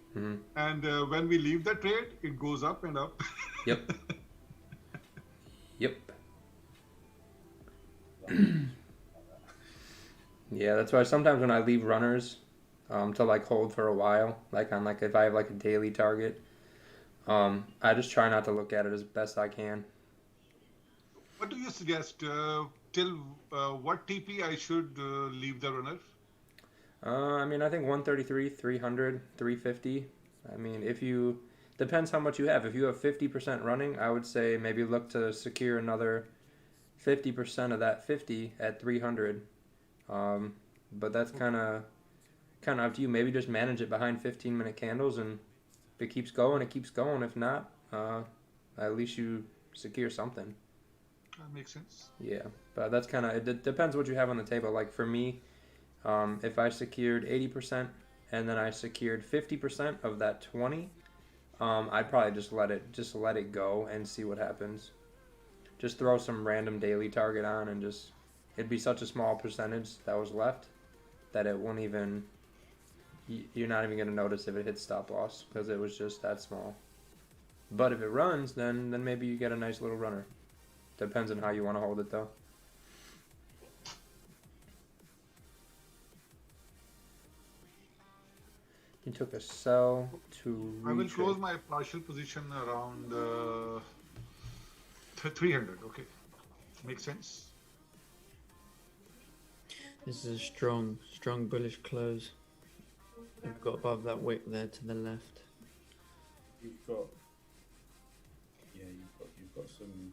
And when we leave the trade, it goes up and up. Yep. Yep. Yeah, that's why sometimes when I leave runners to like hold for a while, like on like if I have like a daily target, I just try not to look at it as best I can. What do you suggest? Till what TP I should leave the runner? I mean, I think 133, 300, 350. I mean, depends how much you have. If you have 50% running, I would say maybe look to secure another 50% of that 50 at 300. But that's kind of up to you. Maybe just manage it behind 15-minute candles, and if it keeps going, it keeps going. If not, at least you secure something. That makes sense. Yeah, but that's kind of, it depends what you have on the table. Like for me, if I secured 80% and then I secured 50% of that 20, I'd probably just let it go and see what happens. Just throw some random daily target on and it'd be such a small percentage that was left that it won't even, you're not even going to notice if it hits stop loss because it was just that small. But if it runs, then maybe you get a nice little runner. Depends on how you want to hold it though. You took a sell to I will close my partial position around 300. Okay, makes sense. This is a strong bullish close. We've got above that wick there to the left. You've got some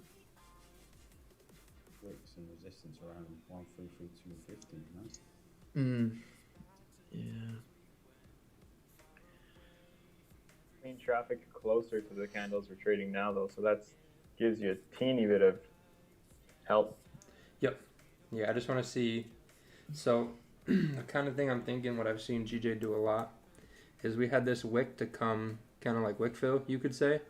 wicks and resistance around 133, 250, no? Yeah. Clean traffic closer to the candles we're trading now, though, so that gives you a teeny bit of help. Yep. Yeah, I just want to see. So the kind of thing I'm thinking, what I've seen GJ do a lot, is we had this wick to come, kind of like wick fill, you could say,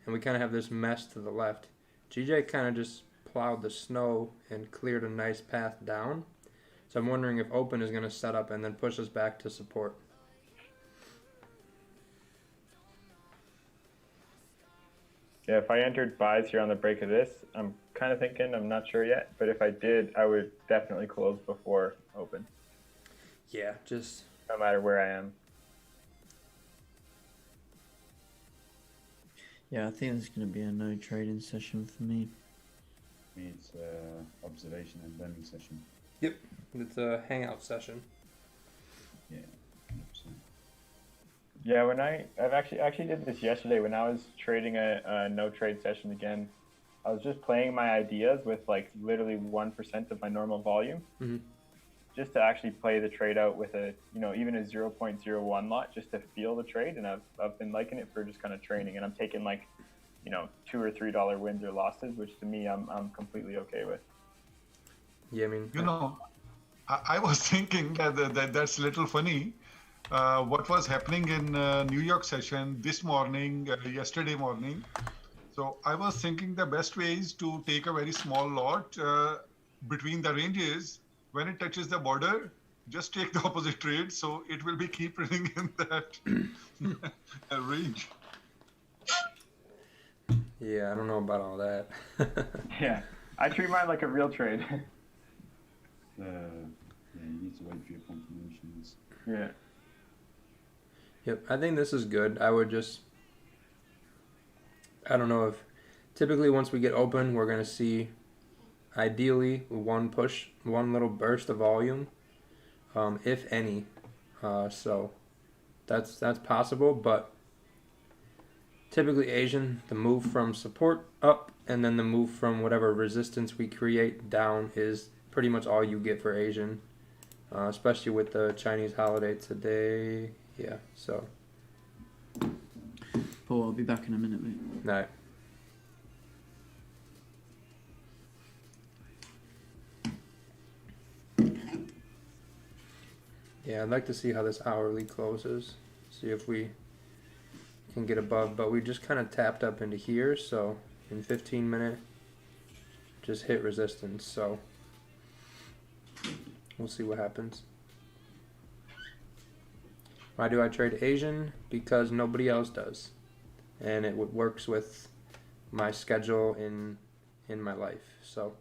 and we kind of have this mesh to the left. GJ kind of just plowed the snow and cleared a nice path down. So I'm wondering if open is going to set up and then push us back to support. Yeah, if I entered buys here on the break of this, I'm kind of thinking, I'm not sure yet, but if I did, I would definitely close before open. Yeah, just no matter where I am. Yeah, I think it's going to be a no trading session for me. For me, it's observation and learning session. Yep, it's a hangout session. Yeah, 100%. Yeah, when I've actually did this yesterday when I was trading a no trade session again. I was just playing my ideas with like literally 1% of my normal volume, just to actually play the trade out with a even a 0.01 lot, just to feel the trade. And I've been liking it for just kind of training, and I'm taking like $2 or $3 wins or losses, which to me I'm completely okay with. Yeah, I mean, I was thinking that's a little funny. What was happening in New York session this morning, yesterday morning. So I was thinking the best way is to take a very small lot between the ranges. When it touches the border, just take the opposite trade. So it will be keep running in that range. Yeah, I don't know about all that. Yeah, I treat mine like a real trade. Yeah, you need to wait for your confirmations. Yeah. Yep, I think this is good. I don't know if typically once we get open, we're going to see ideally one little burst of volume, if any. So that's possible, but typically Asian, the move from support up and then the move from whatever resistance we create down is pretty much all you get for Asian, especially with the Chinese holiday today. Yeah, so. Paul, I'll be back in a minute, mate. All right. Yeah, I'd like to see how this hourly closes. See if we can get above, but we just kind of tapped up into here, so in 15 minute just hit resistance, so we'll see what happens. Why do I trade Asian? Because nobody else does, and it works with my schedule in my life. So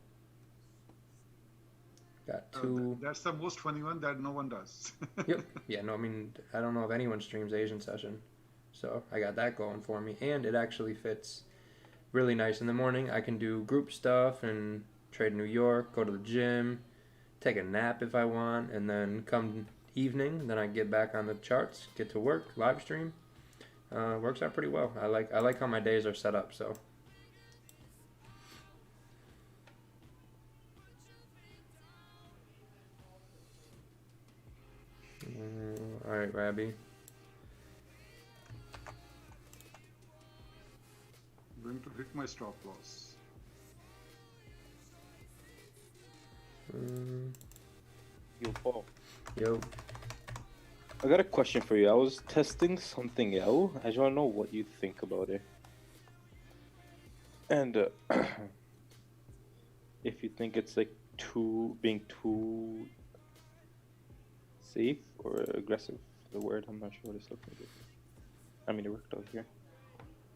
got two. That's the most funny one that no one does. Yep. Yeah. No. I mean, I don't know if anyone streams Asian session, so I got that going for me, and it actually fits really nice in the morning. I can do group stuff and trade New York, go to the gym, take a nap if I want, and then come evening, then I get back on the charts, get to work, live stream. Works out pretty well. I like how my days are set up. So. All right, Rabbi. I'm going to hit my stop loss. Yo, Paul. Yo. I got a question for you. I was testing something out. I just want to know what you think about it. And if you think it's like being too safe or aggressive, the word, I'm not sure what it's looking like. I mean, it worked out here.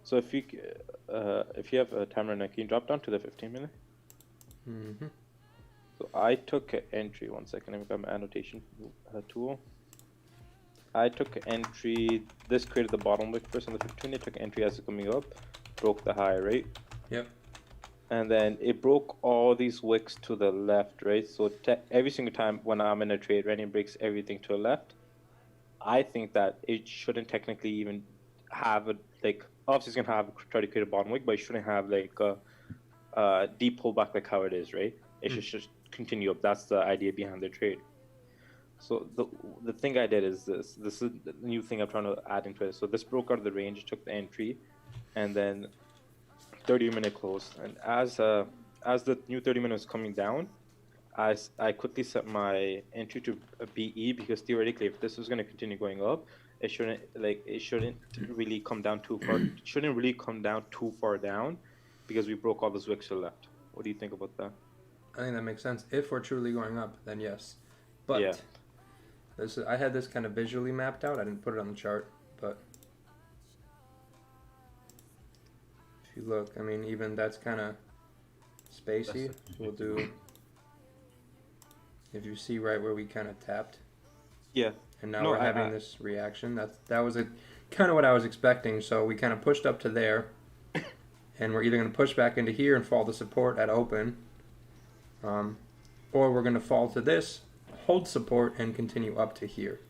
So if you have a timer now, can you drop down to the 15 minute? Mm-hmm. So I took an entry, 1 second, I've got my annotation tool. I took an entry, this created the bottom wick first on the 15, it took an entry as it's coming up, broke the high, right? Yep. And then it broke all these wicks to the left, right? So every single time when I'm in a trade, when it breaks everything to the left, I think that it shouldn't technically even have a, like, obviously it's gonna try to create a bottom wick, but it shouldn't have like a deep pullback like how it is, right? It should just continue up. That's the idea behind the trade. So the thing I did is this is the new thing I'm trying to add into it. So this broke out of the range, took the entry, and then 30-minute close. And as the new 30 minutes coming down, I quickly set my entry to a BE, because theoretically, if this was going to continue going up, it shouldn't really come down too far. It shouldn't really come down too far down, because we broke all those wicks to the left. What do you think about that? I think that makes sense. If we're truly going up, then yes. But yeah. I had this kind of visually mapped out. I didn't put it on the chart, but if you look, I mean, even that's kind of spacey. We'll do, if you see right where we kind of tapped. Yeah. And now we're having this reaction. That was kind of what I was expecting. So we kind of pushed up to there, and we're either going to push back into here and fall to support at open, or we're going to fall to this, hold support, and continue up to here.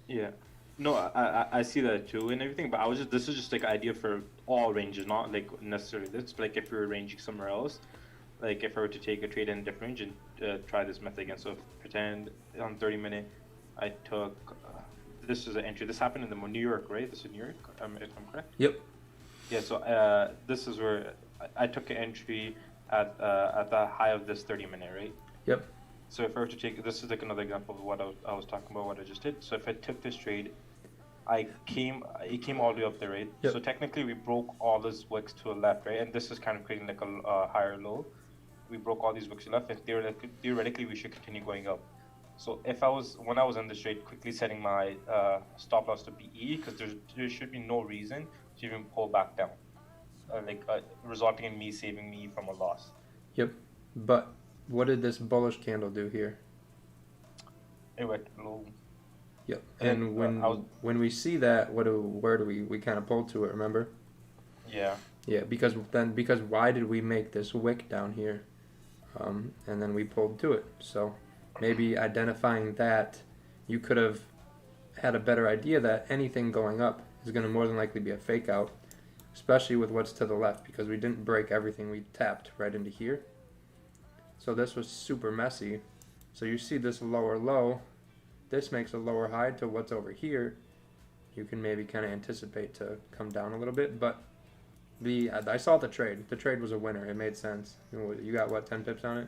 Yeah. No, I see that too and everything, but this is just like an idea for all ranges, not like necessarily this, but like if we were ranging somewhere else, like if I were to take a trade in a different range and try this method again. So pretend on 30 minute, I took, this is an entry. This happened in the New York, right? This is New York, if I'm correct? Yep. Yeah, so this is where I took an entry at the high of this 30 minute, right? Yep. So if I were to take, this is like another example of what I was talking about, what I just did. So if I took this trade, it came all the way up there, right? Yep. So technically we broke all these wicks to the left, right? And this is kind of creating like a higher low. We broke all these wicks to the left, and theoretically we should continue going up. So when I was on this trade, quickly setting my stop loss to BE, because there should be no reason to even pull back down, resulting in me saving me from a loss. Yep. But what did this bullish candle do here? It went low. Yep. And when we see that, where do we kind of pull to it? Remember? Yeah. Yeah. Because why did we make this wick down here? And then we pulled to it. So maybe identifying that, you could have had a better idea that anything going up is going to more than likely be a fake out, especially with what's to the left, because we didn't break everything. We tapped right into here. So this was super messy. So you see this lower low, this makes a lower high to what's over here. You can maybe kind of anticipate to come down a little bit, but I saw the trade. The trade was a winner. It made sense. You got what, 10 pips on it?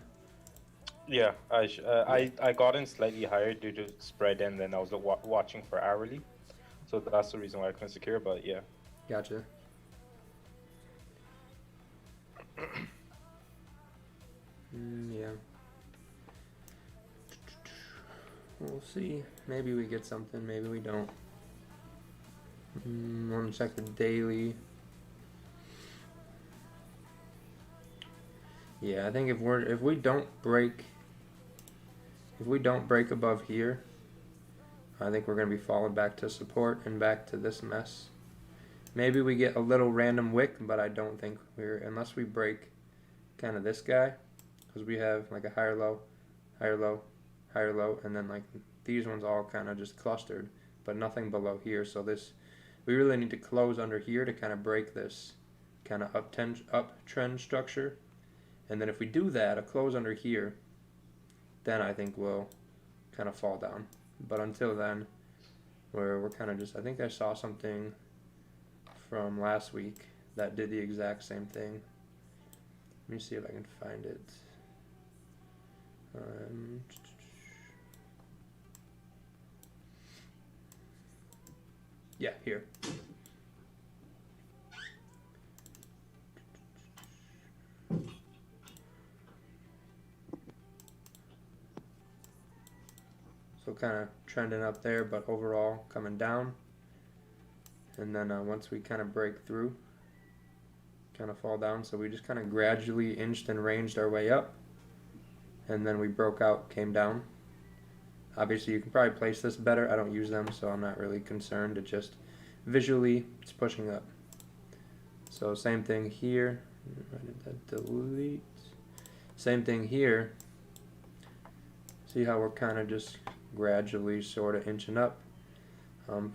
Yeah, I got in slightly higher due to spread, and then I was watching for hourly, so that's the reason why I couldn't secure. But yeah, Gotcha. Yeah. We'll see. Maybe we get something. Maybe we don't. Want to check the daily. Yeah, I think if we don't break above here, I think we're gonna be falling back to support and back to this mess. Maybe we get a little random wick, but I don't think unless we break kind of this guy, because we have like a higher low, higher low, higher low, and then like these ones all kind of just clustered, but nothing below here. So we really need to close under here to kind of break this kind of uptrend structure. And then if we do that, a close under here, then I think we'll kind of fall down. But until then, we're kind of just, I think I saw something from last week that did the exact same thing. Let me see if I can find it. Yeah, here. So kind of trending up there, but overall coming down. And then once we kind of break through, kind of fall down. So we just kind of gradually inched and ranged our way up. And then we broke out, came down. Obviously, you can probably place this better. I don't use them, so I'm not really concerned. It just visually, it's pushing up. So same thing here. Why did that delete? Same thing here. See how we're kind of just gradually sort of inching up.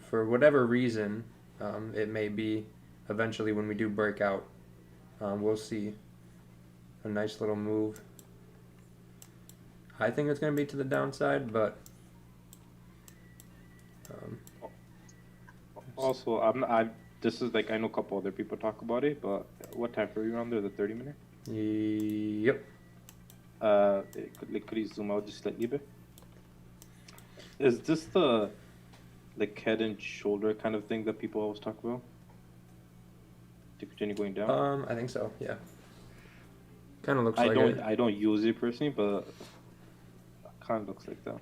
For whatever reason, it may be eventually when we do break out, we'll see a nice little move. I think it's going to be to the downside, but also this is like, I know a couple other people talk about it, but what time frame are you on there? The 30-minute? Yep. Could you zoom out just slightly bit? Is this the like head and shoulder kind of thing that people always talk about to continue going down? I think so. Yeah. Kind of looks I like don't. it. I don't use it personally, but kind of looks like that.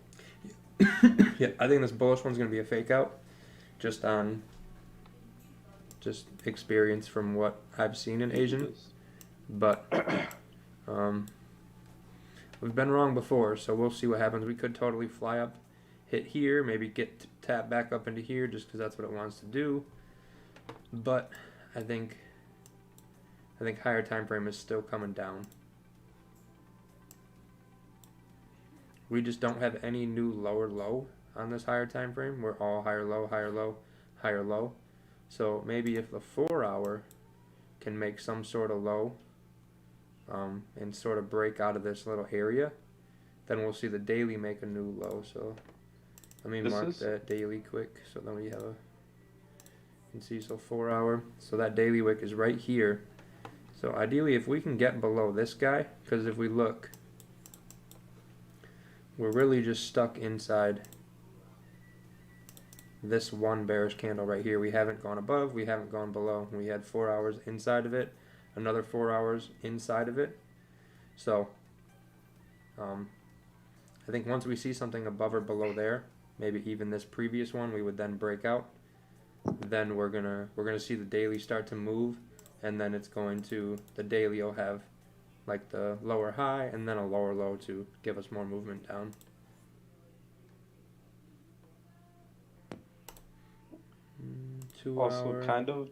Yeah, I think this bullish one's going to be a fake out, just on experience from what I've seen in Asian. But we've been wrong before, so we'll see what happens. We could totally fly up, hit here, maybe get tapped back up into here just because that's what it wants to do. But I think higher time frame is still coming down. We just don't have any new lower low on this higher time frame. We're all higher low, higher low, higher low. So maybe if the 4 hour can make some sort of low and sort of break out of this little area, then we'll see the daily make a new low. So let me mark that daily quick so then we have you can see, so 4 hour. So that daily wick is right here. So ideally if we can get below this guy, because if we look, we're really just stuck inside this one bearish candle right here. We haven't gone above, we haven't gone below. We had 4 hours inside of it, another 4 hours inside of it. So I think once we see something above or below there, maybe even this previous one, we would then break out. Then we're gonna see the daily start to move, and then it's going to, the daily will have like the lower high and then a lower low to give us more movement down. Also, to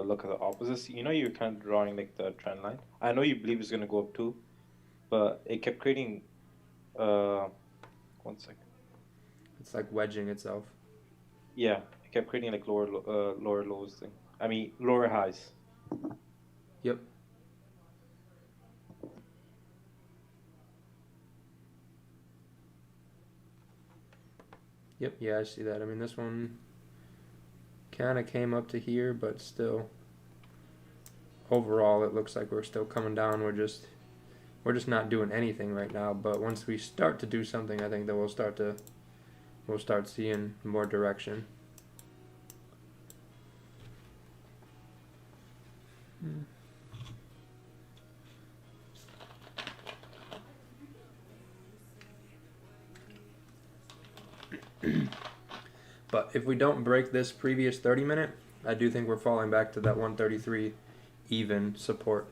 look at the opposites. You know, you're kind of drawing like the trend line. I know you believe it's gonna go up too, but it kept creating. 1 second. It's like wedging itself. Yeah, it kept creating like lower lows thing. I mean lower highs. Yep. Yep, yeah, I see that. I mean, this one kind of came up to here, but still, overall, it looks like we're still coming down. We're just we're just not doing anything right now. But once we start to do something, I think that we'll start seeing more direction. But if we don't break this previous 30-minute, I do think we're falling back to that 133 even support.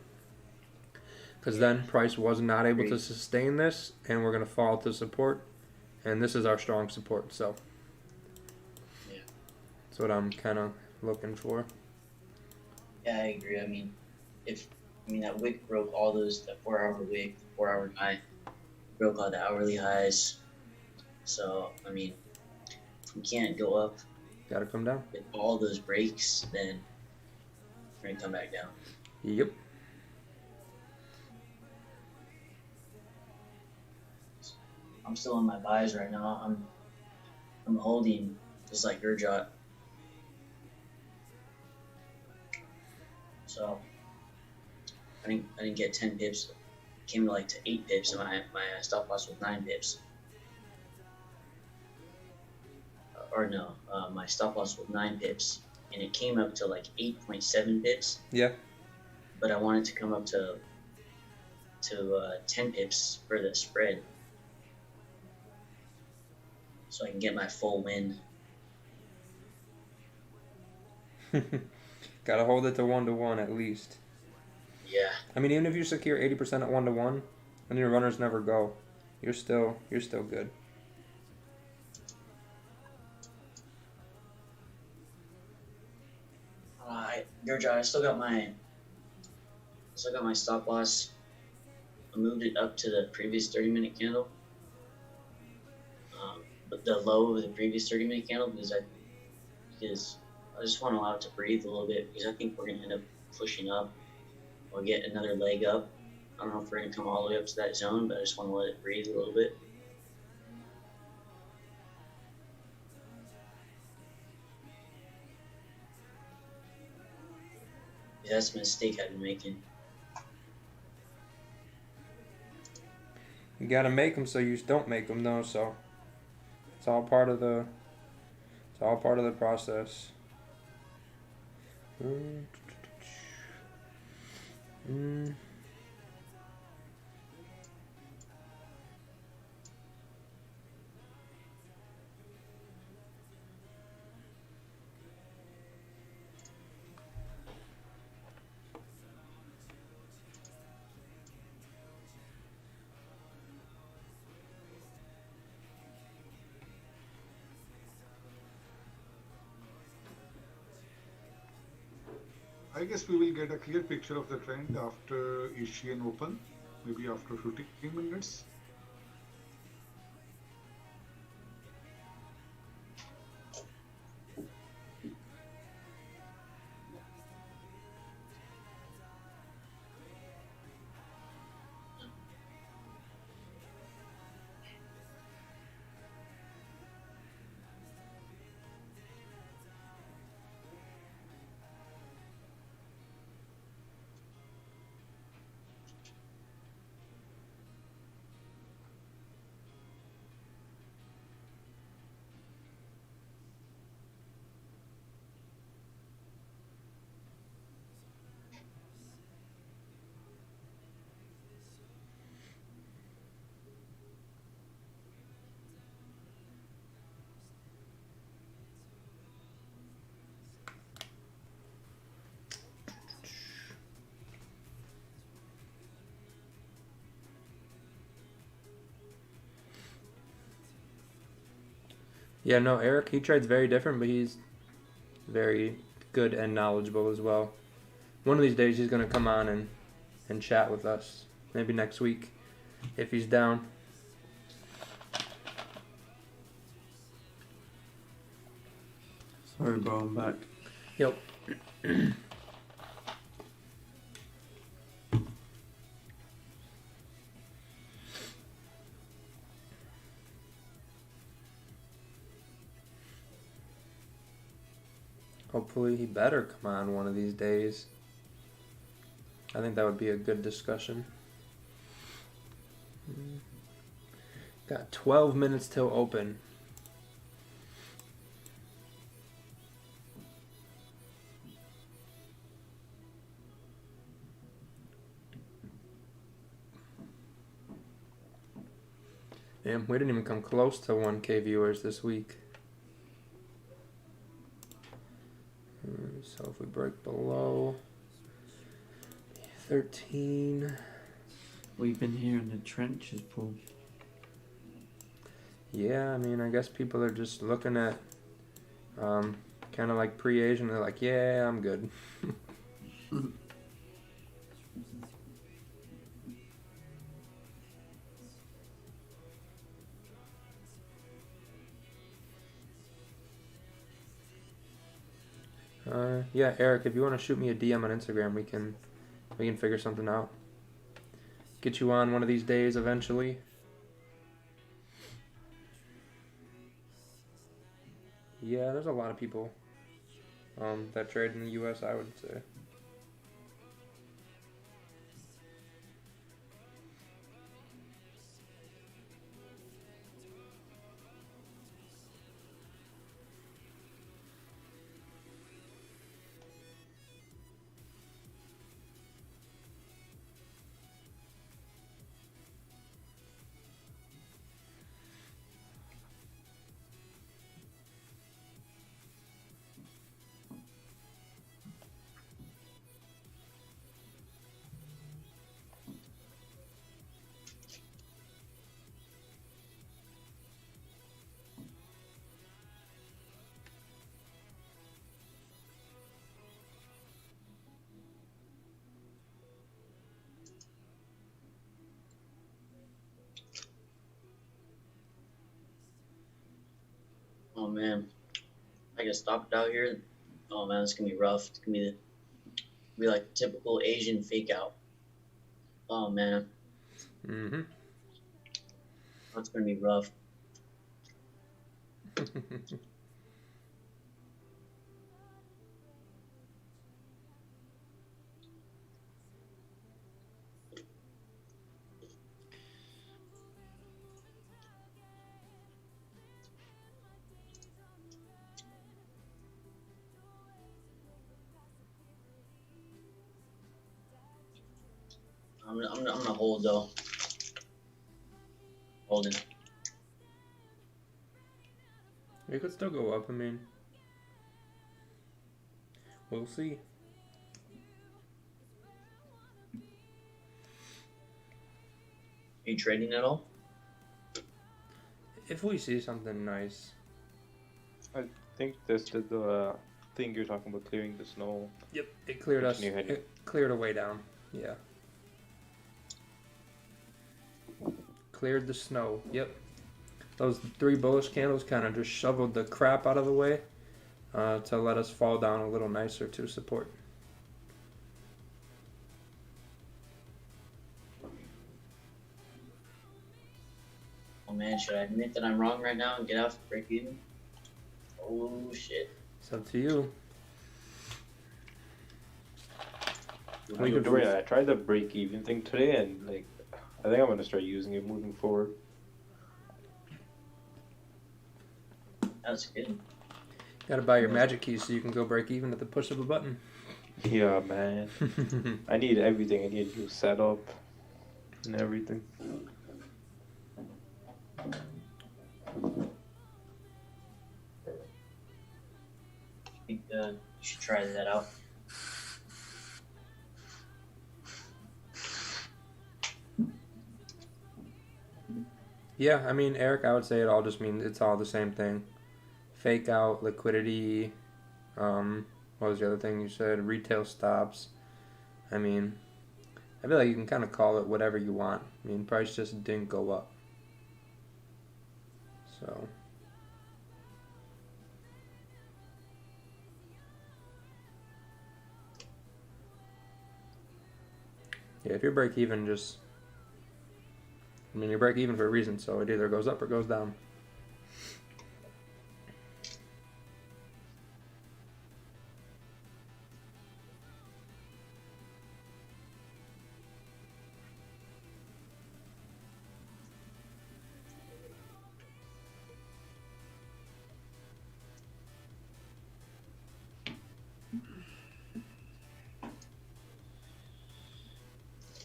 Because then price was not able to sustain this, and we're going to fall to support. And this is our strong support, so Yeah. that's what I'm kind of looking for. Yeah, I agree. I mean, that wick broke all those, the 4-hour wick, the 4-hour high, broke all the hourly highs. So, I mean, if we can't go up Got to come down. with all those breaks, then we're gonna come back down. Yep. I'm still on my buys right now. I'm holding just like Gurjot. So I didn't get 10 pips. It came to 8 pips, and my stop loss was 9 pips. My stop loss was 9 pips, and it came up to 8.7 pips. Yeah. But I wanted to come up to 10 pips for the spread, so I can get my full win. Gotta hold it to 1-to-1 at least. Yeah. I mean, even if you secure 80% at 1-to-1, and your runners never go, you're still good. Gurjot, I still got my stop loss. I moved it up to the previous 30-minute candle, but the low of the previous 30-minute candle, because I just want to allow it to breathe a little bit, because I think we're gonna end up pushing up or get another leg up. I don't know if we're gonna come all the way up to that zone, but I just want to let it breathe a little bit. Yeah, that's a mistake I've been making. You gotta make them so you don't make them, though. So it's all part of the process. I guess we will get a clear picture of the trend after Asian Open, maybe after 15 minutes. Yeah, no, Eric, he trades very different, but he's very good and knowledgeable as well. One of these days he's going to come on and chat with us. Maybe next week, if he's down. Sorry, bro, I'm back. Yep. Hopefully he better come on one of these days. I think that would be a good discussion. Got 12 minutes till open. Damn, we didn't even come close to 1K viewers this week. So if we break below 13. We've been here in the trenches, Paul. Yeah, I mean, I guess people are just looking at kind of like pre-Asian. They're like, yeah, I'm good. Yeah, Eric, if you want to shoot me a DM on Instagram, we can figure something out. Get you on one of these days eventually. Yeah, there's a lot of people that trade in the U.S., I would say. Oh man, I get stopped out here. Oh man, it's gonna be rough. It's gonna be like typical Asian fake out. Oh man, Mm-hmm. that's gonna be rough. I'm gonna hold though. Holding. It could still go up. I mean, we'll see. Are you trading at all? If we see something nice. I think this did the thing you're talking about, clearing the snow. Yep, it cleared us. Continue heading. It cleared a way down. Yeah. Cleared the snow. Yep. Those 3 bullish candles kind of just shoveled the crap out of the way to let us fall down a little nicer to support. Oh man, should I admit that I'm wrong right now and get out for break even? Oh shit. It's up to you. I tried the break even thing today, and like, I think I'm gonna start using it moving forward. That's good. Gotta buy your magic keys so you can go break even at the push of a button. Yeah, man. I need everything. I need a new setup and everything. I think you should try that out. Yeah, I mean, Eric, I would say it all just means it's all the same thing. Fake out, liquidity, what was the other thing you said? Retail stops. I mean, I feel like you can kind of call it whatever you want. I mean, price just didn't go up. So. Yeah, if you break even, just... I mean, you break even for a reason, so it either goes up or goes down.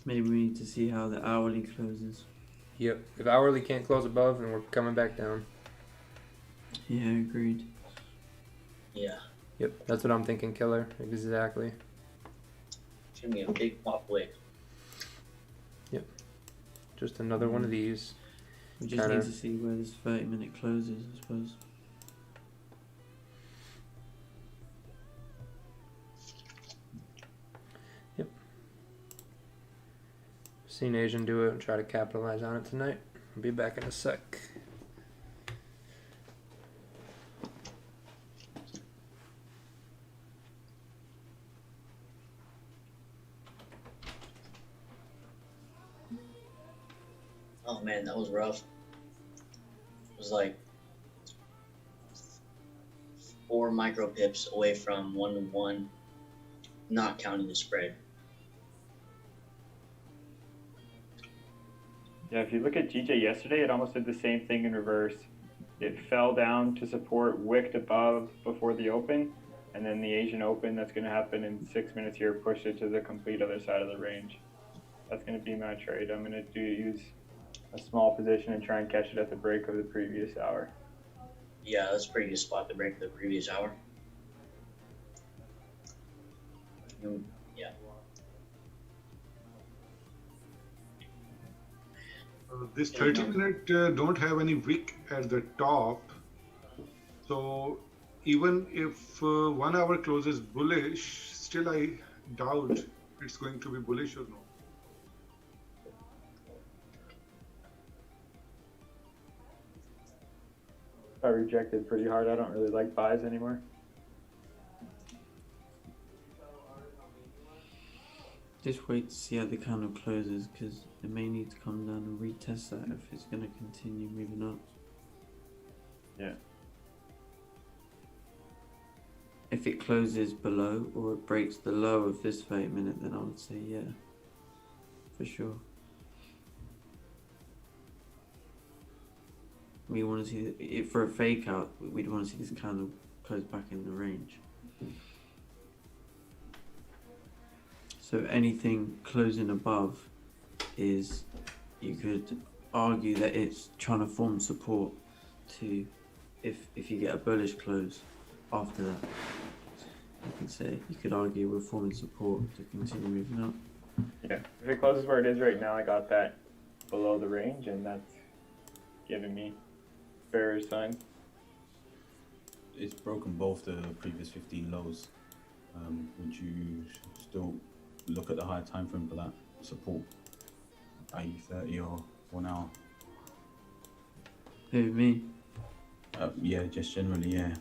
Maybe we need to see how the hourly closes. Yep. If hourly can't close above, then we're coming back down. Yeah, agreed. Yeah. Yep. That's what I'm thinking, Killer. Exactly. It's gonna be a big pop wick. Yep. Just another one of these. We just need to see where this 30-minute closes, I suppose. Yep. Seen Asian do it and try to capitalize on it tonight. I'll be back in a sec. Oh man, that was rough. It was like 4 micro pips away from 1-1, not counting the spread. Yeah, if you look at GJ yesterday, it almost did the same thing in reverse. It fell down to support, wicked above before the open, and then the Asian Open that's going to happen in 6 minutes here pushed it to the complete other side of the range. That's going to be my trade. I'm going to use a small position and try and catch it at the break of the previous hour. Yeah, that's a pretty good spot to break the previous hour. Yeah. This 30-minute don't have any wick at the top. So even if 1 hour closes bullish, still I doubt it's going to be bullish or no. I rejected pretty hard. I don't really like buys anymore. Just wait to see how the candle closes, because it may need to come down and retest that if it's going to continue moving up. Yeah. If it closes below or it breaks the low of this 30-minute, then I would say yeah, for sure. We want to see it for a fake out. We'd want to see this candle close back in the range. So anything closing above is, you could argue that it's trying to form support to, if you get a bullish close after that, you could argue we're forming support to continue moving up. Yeah, if it closes where it is right now, I got that below the range, and that's giving me bearish signs. It's broken both the previous 15 lows. Would you still look at the higher time frame for that support, i.e. 30 or 1 hour? Who, me? Yeah, just generally, yeah.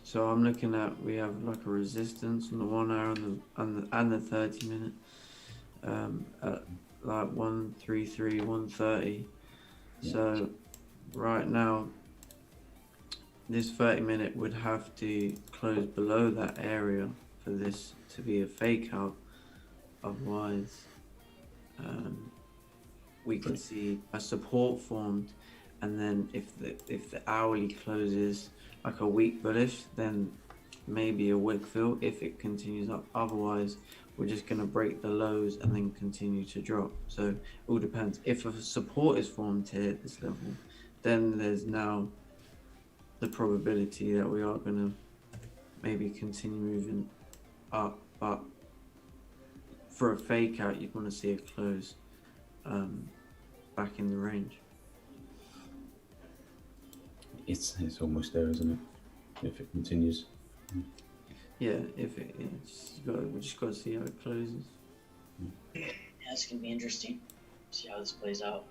So I'm looking at, we have like a resistance on the 1 hour and the 30-minute at like 133, 130. Yeah. So right now this 30-minute would have to close below that area for this to be a fake out. Otherwise we could see a support formed, and then if the hourly closes like a weak bullish, then maybe a wick fill if it continues up. Otherwise we're just going to break the lows and then continue to drop. So it all depends. If a support is formed here at this level, then there's now the probability that we are going to maybe continue moving up. But for a fake out, you'd want to see a close back in the range. It's almost there, isn't it? If it continues. Yeah, if it, we just got to see how it closes. Yeah, it's gonna be interesting. See how this plays out.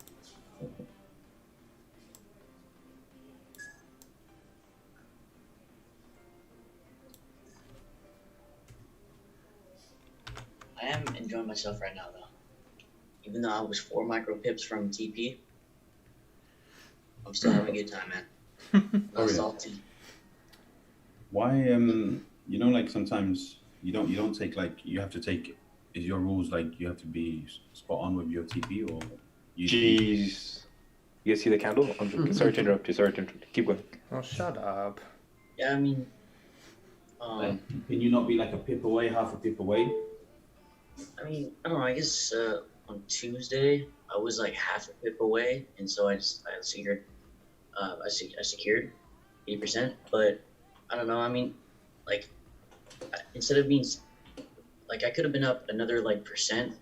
I am enjoying myself right now, though. Even though I was 4 micro pips from TP, I'm still having a good time, man. Oh, yeah. Salty. Why you know, like sometimes you don't take, like, you have to take, is your rules like you have to be spot on with your TP, or you Jeez. You guys see the candle? Sorry to interrupt you. Keep going. Oh, shut up. Yeah, I mean, like, can you not be like a pip away, half a pip away? I mean, I don't know. I guess on Tuesday I was like half a pip away, and so I secured. I secured 80%, but I don't know. I mean, like instead of being like I could have been up another like percent,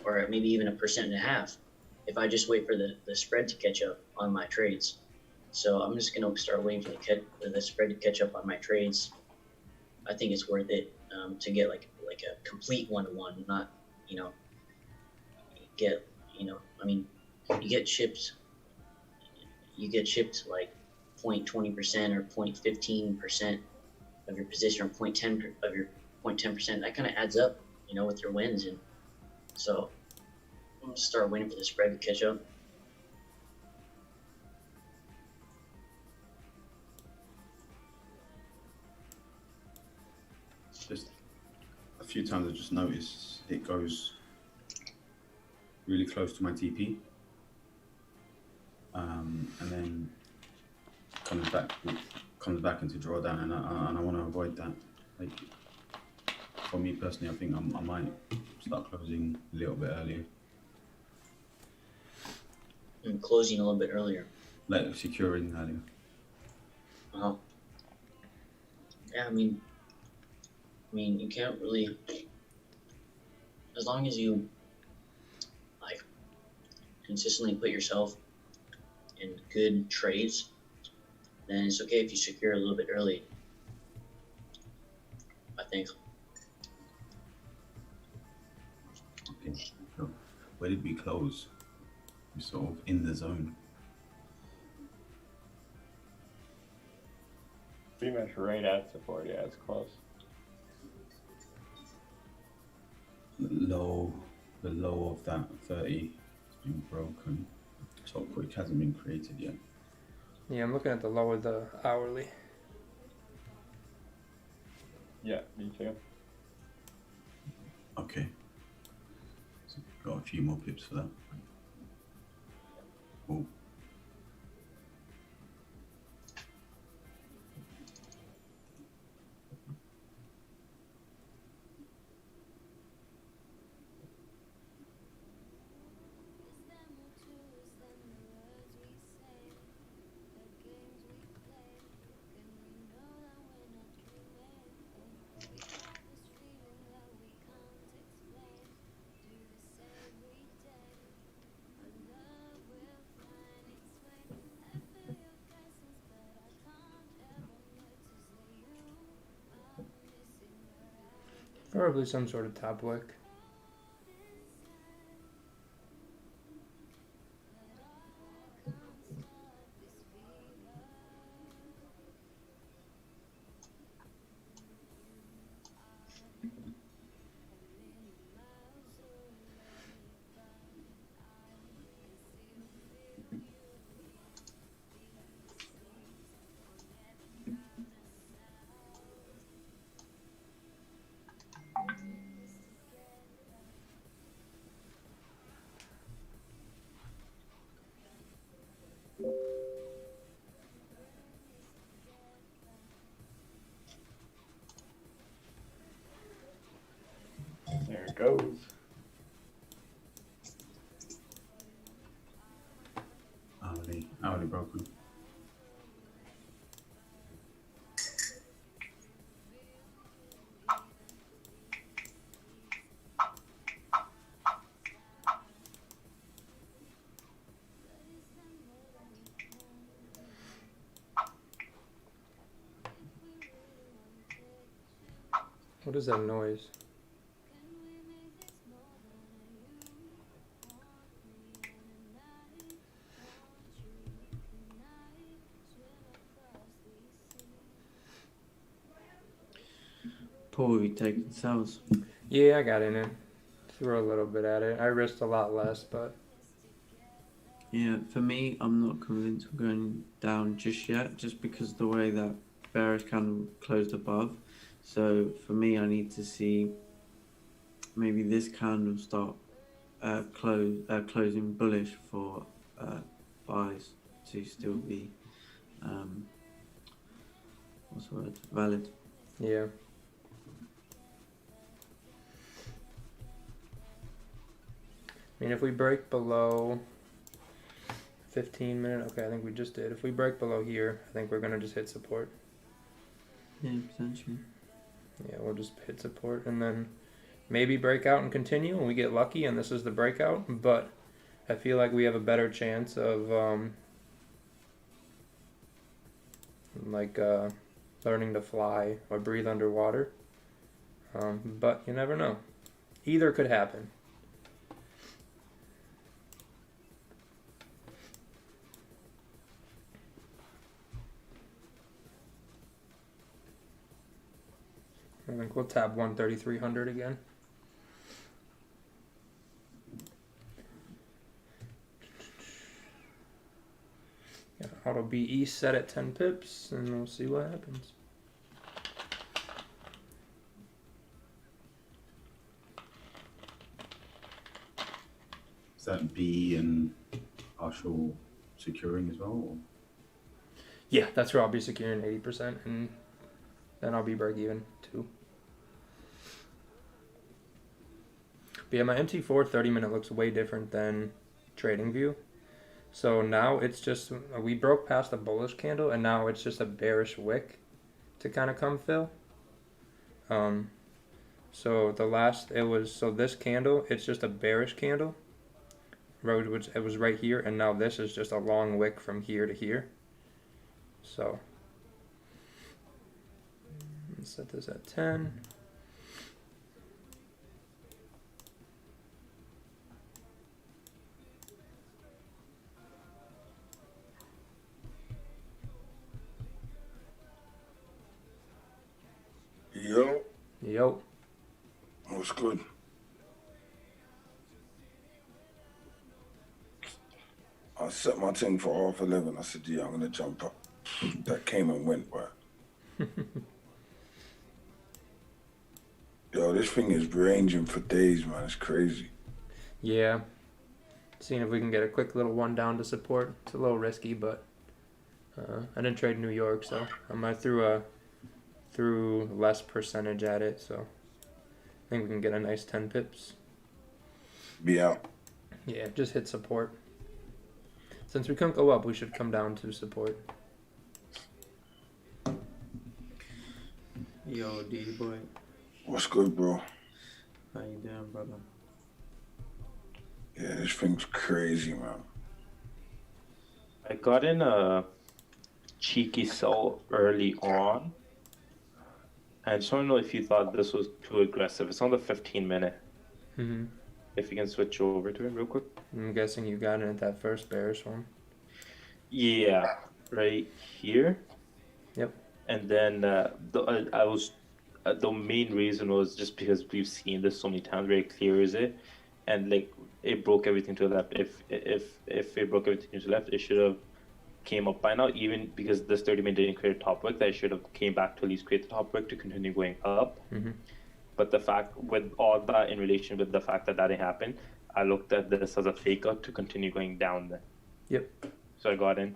or maybe even a percent and a half, if I just wait for the spread to catch up on my trades. So I'm just gonna start waiting for the spread to catch up on my trades. I think it's worth it to get like a complete 1-to-1, not you know get I mean you get chipped like 0.20% or 0.15% of your position or 0.10 of your 0.10%. That kind of adds up, with your wins, and so I'm gonna start waiting for the spread to catch up. Just a few times I just noticed it goes really close to my TP, and then comes back into drawdown, and I want to avoid that. Like, for me personally, I think I might start closing a little bit earlier. And closing a little bit earlier. Like securing earlier. Yeah, I mean, you can't really, as long as you like consistently put yourself in good trades, then it's okay if you secure a little bit early, I think. Okay, so where did we close? We're sort of in the zone. Pretty much right at support, yeah, it's close. The low of that 30 has been broken. Top quick hasn't been created yet. Yeah, I'm looking at the low of the hourly. Yeah, me too. Okay. So got a few more pips for that. Oh. Probably some sort of top wick. There it goes. Hourly broken. What is that noise? Paul, you taking sales? Yeah, I got in it. Threw a little bit at it. I risked a lot less, but Yeah, for me, I'm not convinced we're going down just yet, just because the way that bearish candle closed above. So for me, I need to see maybe this candle start closing bullish for buys to still be what's the word, valid. yeah. I mean, if we break below 15-minute, okay, I think we just did. If we break below here, I think we're gonna just hit support. Yeah, potentially. Yeah, we'll just hit support and then maybe break out and continue, and we get lucky, and this is the breakout. But I feel like we have a better chance of learning to fly or breathe underwater. But you never know. Either could happen. I think we'll tab 13300 again. Yeah, auto BE set at 10 pips, and we'll see what happens. Is that B and partial securing as well? Or? Yeah, that's where I'll be securing 80%, and then I'll be break even too. But yeah, my MT4 30-minute looks way different than TradingView. So now it's just, we broke past a bullish candle, and now it's just a bearish wick to kind of come fill. So this candle, it's just a bearish candle. It was right here, and now this is just a long wick from here to here. So let's set this at 10. Yo. What's good? I set my thing for 11:30. I said, yeah, I'm gonna jump up. That came and went, boy. Yo, this thing is ranging for days, man. It's crazy. Yeah. Seeing if we can get a quick little one down to support. It's a little risky, but I didn't trade New York, so I threw less percentage at it, so I think we can get a nice 10 pips. Be out. Yeah, just hit support. Since we couldn't go up, we should come down to support. Yo, D boy. What's good, bro? How you doing, brother? Yeah, this thing's crazy, man. I got in a cheeky sell early on. I just want to know if you thought this was too aggressive. It's on the 15-minute. Mm-hmm. If you can switch over to it real quick. I'm guessing you got in at that first bearish one. Yeah, right here. Yep. And then the main reason was just because we've seen this so many times, very clear is it, and like it broke everything to the left. If it broke everything to the left, it should have came up by now. Even because this 30-minute didn't create a top wick, that should have came back to at least create the top wick to continue going up. Mm-hmm. But the fact, with all that in relation with the fact that didn't happen, I looked at this as a fake out to continue going down then. Yep. So I got in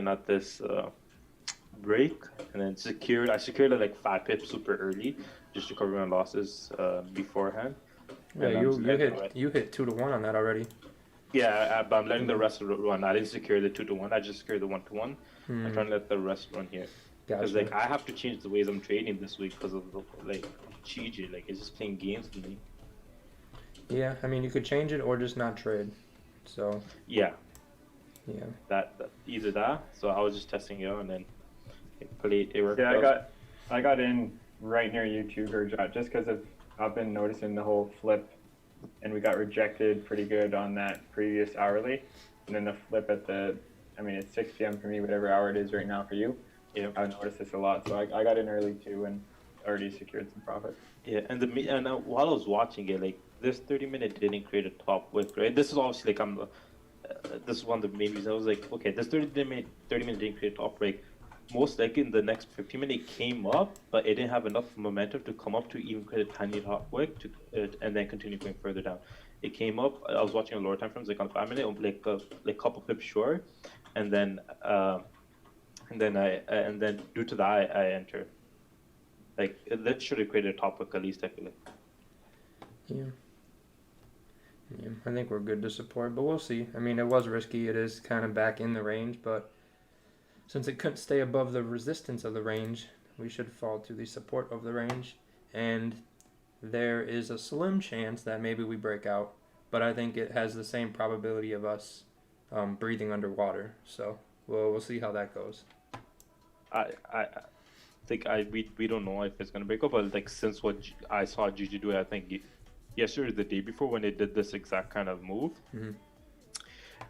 at this break and then I secured at like 5 pips super early just to cover my losses beforehand. Yeah, you hit 2 to 1 on that already. Yeah, but I'm letting the rest run. I didn't secure the 2 to 1. I just secured the 1 to 1. Mm. I'm trying to let the rest run here. Because Gotcha. like I have to change the ways I'm trading this week because of the like GG. Like it's just playing games with me. Yeah, I mean you could change it or just not trade. So yeah. Yeah. Either that. So I was just testing it out and then it worked. Yeah, I got in right near you too, Gurjot, just because I've been noticing the whole flip, and we got rejected pretty good on that previous hourly, and then the flip at it's 6 p.m. for me, whatever hour it is right now for you. Yeah. I've noticed this a lot, so I got in early too and already secured some profit. Yeah, and while I was watching it, like this 30-minute didn't create a top wick, right? This is obviously like this is one of the main reasons I was like, okay, this 30-minute didn't create a top wick. Most likely in the next 15-minute it came up, but it didn't have enough momentum to come up to even create a tiny top wick and then continue going further down. It came up. I was watching a lower time frames, like on 5-minute, like a couple pips short, and then due to that I entered. Like that should have created a top wick at least, I feel like. Yeah. Yeah, I think we're good to support, but we'll see. I mean, it was risky. It is kind of back in the range, but since it couldn't stay above the resistance of the range, we should fall to the support of the range. And there is a slim chance that maybe we break out, but I think it has the same probability of us breathing underwater. So we'll see how that goes. I think we don't know if it's gonna break up, but like since what I saw Gigi do, I think yesterday or the day before when they did this exact kind of move,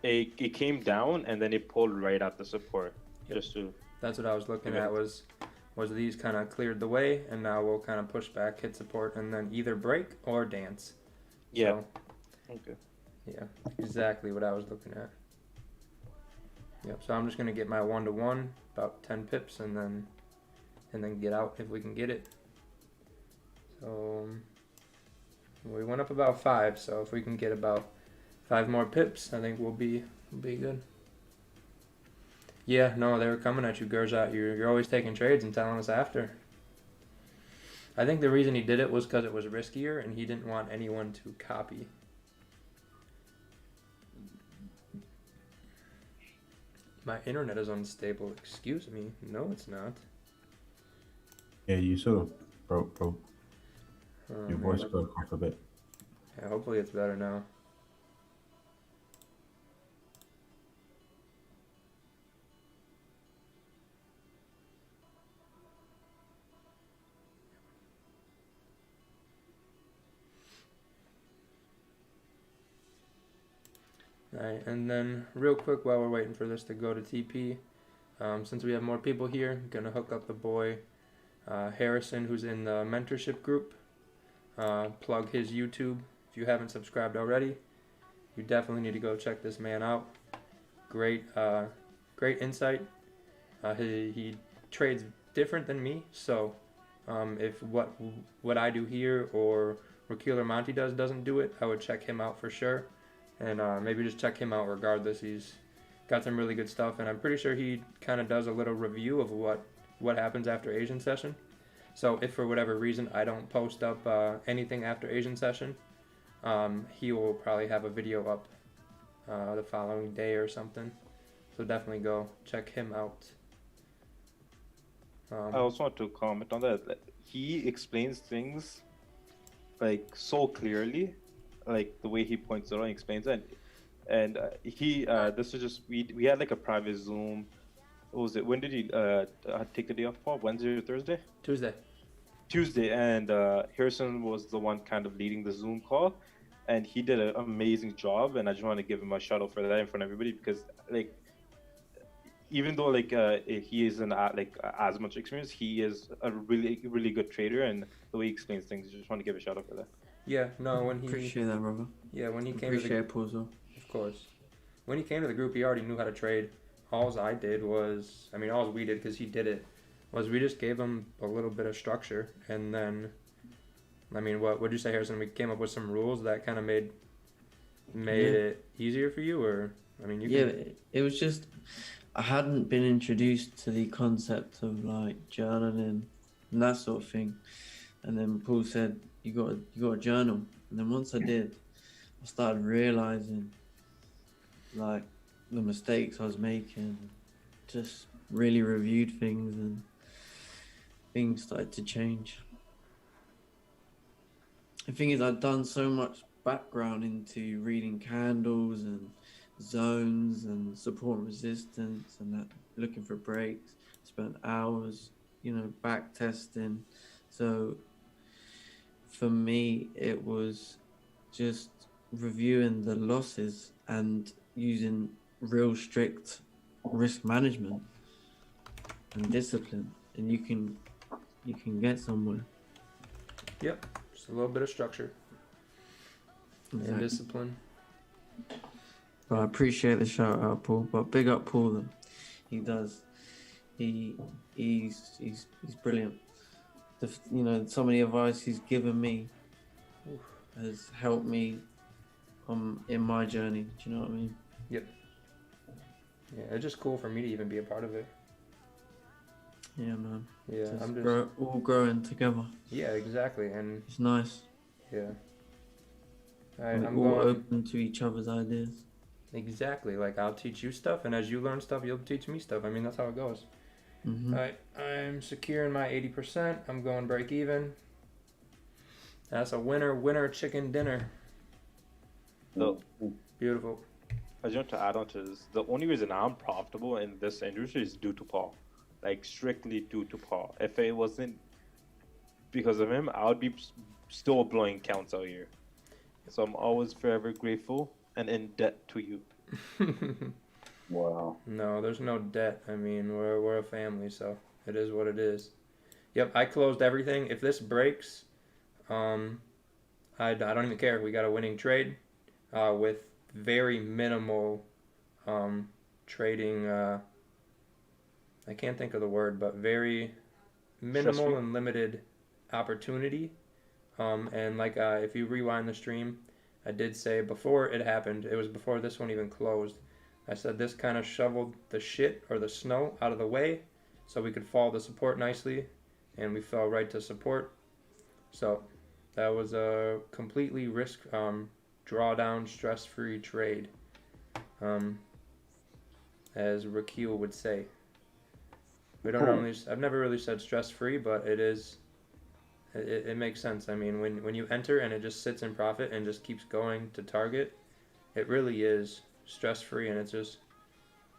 it came down and then it pulled right at the support. Yep. Just to. That's what I was looking at was these kind of cleared the way, and now we'll kind of push back, hit support, and then either break or dance. Yeah. So, okay. Yeah, exactly what I was looking at. Yep. So I'm just gonna get my 1-to-1, about 10 pips, and then get out if we can get it. So we went up about 5. So if we can get about 5 more pips, I think we'll be good. Yeah, no, they were coming at you, Gurzat. You're always taking trades and telling us after. I think the reason he did it was because it was riskier and he didn't want anyone to copy. My internet is unstable. Excuse me. No, it's not. Yeah, you sort of broke. Your voice broke off a bit. Yeah, hopefully it's better now. Alright, and then real quick while we're waiting for this to go to TP, since we have more people here, I'm going to hook up the boy Harrison, who's in the mentorship group. Plug his YouTube. If you haven't subscribed already, you definitely need to go check this man out. Great insight. He trades different than me, so if what I do here or what Keeler Monty doesn't do it, I would check him out for sure. And maybe just check him out regardless. He's got some really good stuff, and I'm pretty sure he kind of does a little review of what happens after Asian session. So if for whatever reason I don't post up anything after Asian session, he will probably have a video up the following day or something. So definitely go check him out. I also want to comment on that. He explains things like so clearly, like the way he points it out and explains it. And this is just we had like a private Zoom. What was it? When did he take the day off, Paul? Wednesday or Thursday? Tuesday, and Harrison was the one kind of leading the Zoom call, and he did an amazing job. And I just want to give him a shout out for that in front of everybody, because like even though like he isn't like as much experience, he is a really good trader, and the way he explains things, I just want to give a shout out for that. Yeah, no, when he Appreciate that, brother. Yeah, when he came Appreciate to it, Pulso. Of course. When he came to the group, he already knew how to trade. All I did was, I mean, all we did, because he did it, was we just gave him a little bit of structure. And then, I mean, what would you say, Harrison? We came up with some rules that kind of made it easier for you, or I mean, it was just I hadn't been introduced to the concept of like journaling and that sort of thing. And then Paul said, you got to journal. And then once I did, I started realizing like the mistakes I was making. Just really reviewed things, and things started to change. The thing is, I'd done so much background into reading candles and zones and support and resistance and that, looking for breaks. Spent hours, back testing. So for me, it was just reviewing the losses and using real strict risk management and discipline, and you can get somewhere. Yep, just a little bit of structure and discipline. But I appreciate the shout out, Paul. But big up Paul, then. He does. He's brilliant. Some of the advice he's given me has helped me in my journey. Do you know what I mean? Yep. Yeah, it's just cool for me to even be a part of it. Yeah, man. Yeah, all growing together. Yeah, exactly, and it's nice. Yeah. All right, I'm all going. open to each other's ideas. Exactly. Like I'll teach you stuff, and as you learn stuff, you'll teach me stuff. I mean, that's how it goes. Mm-hmm. All right, I'm securing my 80%. I'm going break even. That's a winner chicken dinner. So, Beautiful. I just want to add on to this. The only reason I'm profitable in this industry is due to Paul. Like, strictly due to Paul. If it wasn't because of him, I would be still blowing counts out here. So I'm always forever grateful and in debt to you. Wow. No, there's no debt. I mean, we're a family, so it is what it is. Yep, I closed everything. If this breaks, I don't even care. We got a winning trade with very minimal trading. I can't think of the word, but very minimal and limited opportunity. And like if you rewind the stream, I did say before it happened, it was before this one even closed, I said this kind of shoveled the shit or the snow out of the way so we could follow the support nicely, and we fell right to support. So that was a completely risk drawdown, stress-free trade, as Rakil would say. We don't normally. I've never really said stress-free, but it is. It makes sense. I mean, when you enter and it just sits in profit and just keeps going to target, it really is stress-free, and it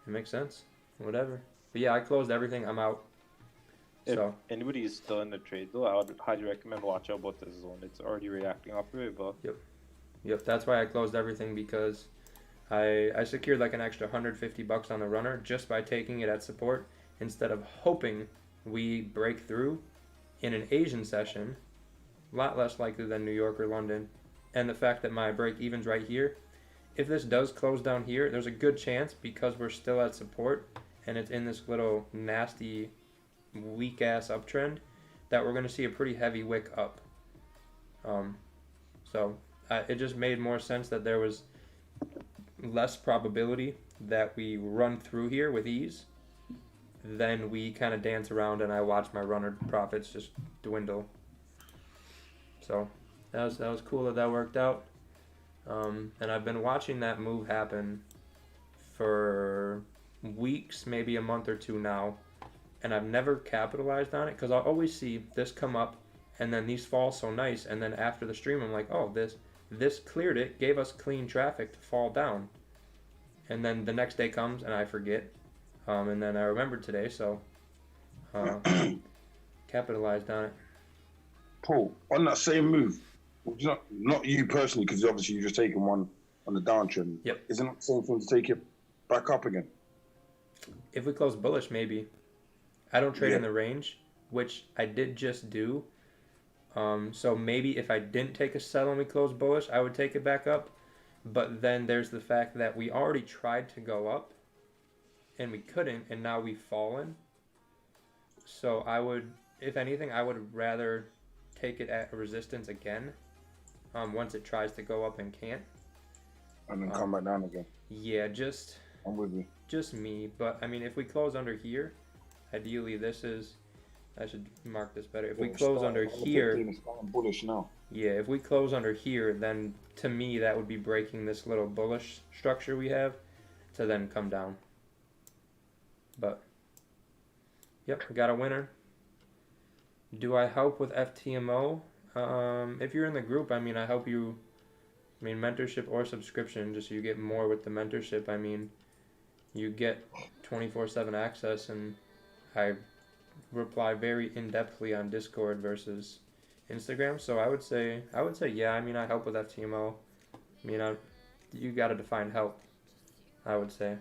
makes sense. Whatever. But yeah, I closed everything. I'm out. If So anybody is still in the trade, though, I would highly recommend watch out about this zone. It's already reacting off of it, but yep, that's why I closed everything, because I secured like an extra $150 on the runner just by taking it at support instead of hoping we break through in an Asian session, a lot less likely than New York or London. And the fact that my break even's right here, if this does close down here, there's a good chance, because we're still at support and it's in this little nasty weak ass uptrend, that we're going to see a pretty heavy wick up. So it just made more sense that there was less probability that we run through here with ease, then we kind of dance around and I watch my runner profits just dwindle. So that was cool that worked out. And I've been watching that move happen for weeks, maybe a month or two now, and I've never capitalized on it, because I'll always see this come up and then these fall so nice, and then after the stream I'm like, oh, this cleared it, gave us clean traffic to fall down, and then the next day comes and I forget. And then I remembered today, so capitalized on it. Paul, on that same move, not you personally, because obviously you've just taken one on the downtrend. Yep. Isn't it the same thing to take it back up again? If we close bullish, maybe. I don't trade in the range, which I did just do. So maybe if I didn't take a sell and we close bullish, I would take it back up. But then there's the fact that we already tried to go up and we couldn't, and now we've fallen. So I would, if anything, I would rather take it at resistance again, once it tries to go up and can't. And then come back down again. Yeah, I'm with you. Just me. But I mean, if we close under here, ideally this is, I should mark this better. If we close under here, bullish now. yeah, if we close under here, then to me that would be breaking this little bullish structure we have to then come down. But yep, we got a winner. Do I help with FTMO? If you're in the group, I mean, I help you. I mean, mentorship or subscription, just so you get more with the mentorship. I mean, you get 24/7 access, and I reply very in-depthly on Discord versus Instagram. So I would say yeah. I mean, I help with FTMO. I mean, you got to define help, I would say.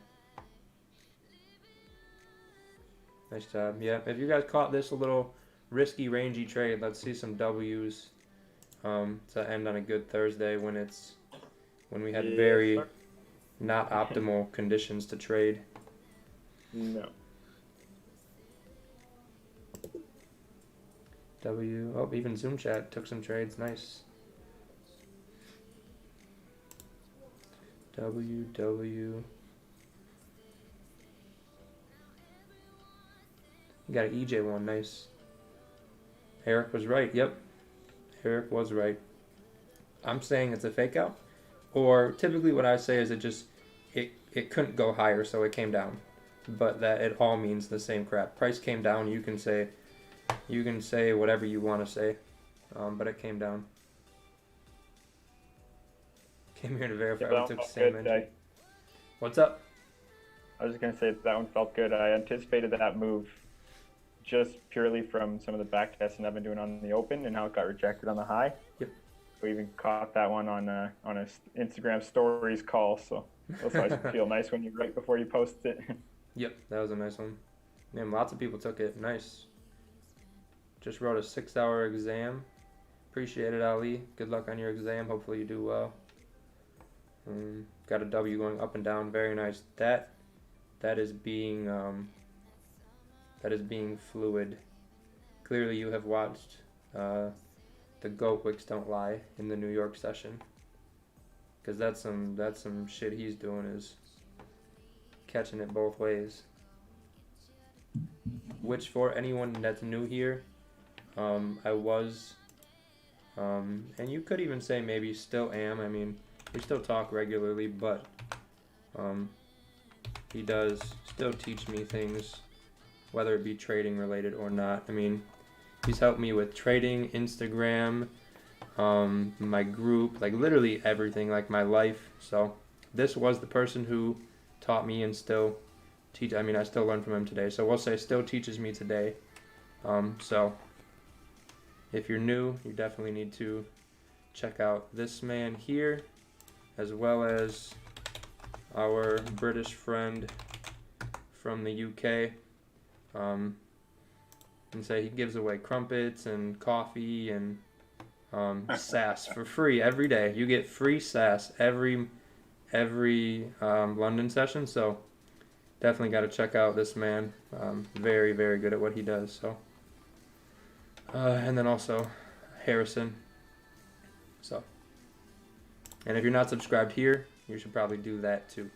Nice job. Yeah, if you guys caught this a little risky, rangy trade, let's see some W's to end on a good Thursday when we had very not optimal conditions to trade. No. Oh, even Zoom chat took some trades. Nice. W. You got an EJ one. Nice. Eric was right. Yep. Eric was right. I'm saying it's a fake out. Or typically what I say is it couldn't go higher, so it came down. But that it all means the same crap. Price came down, you can say whatever you want to say. But it came down. Came here to verify we took the same entry. What's up? I was just going to say that one felt good. I anticipated that move just purely from some of the back testing I've been doing on the open and how it got rejected on the high. Yep. We even caught that one on a Instagram stories call, so that's always feel nice when you right before you post it. Yep, that was a nice one. Man, lots of people took it. Nice. Just wrote a 6-hour exam. Appreciate it, Ali. Good luck on your exam. Hopefully you do well. Got a W going up and down. Very nice. That is being fluid. Clearly you have watched the Goat Wicks Don't Lie in the New York session, because that's some shit he's doing, is catching it both ways. Which, for anyone that's new here, I was, and you could even say maybe still am. I mean, we still talk regularly, but he does still teach me things, whether it be trading related or not. I mean, he's helped me with trading, Instagram, my group, like literally everything, like my life. So this was the person who taught me and still teach. I mean, I still learn from him today. So we'll say still teaches me today. So if you're new, you definitely need to check out this man here, as well as our British friend from the UK. And say he gives away crumpets and coffee and sass for free every day. You get free sass every London session. So definitely got to check out this man. Very, very good at what he does. So and then also Harrison. So, and if you're not subscribed here, you should probably do that too.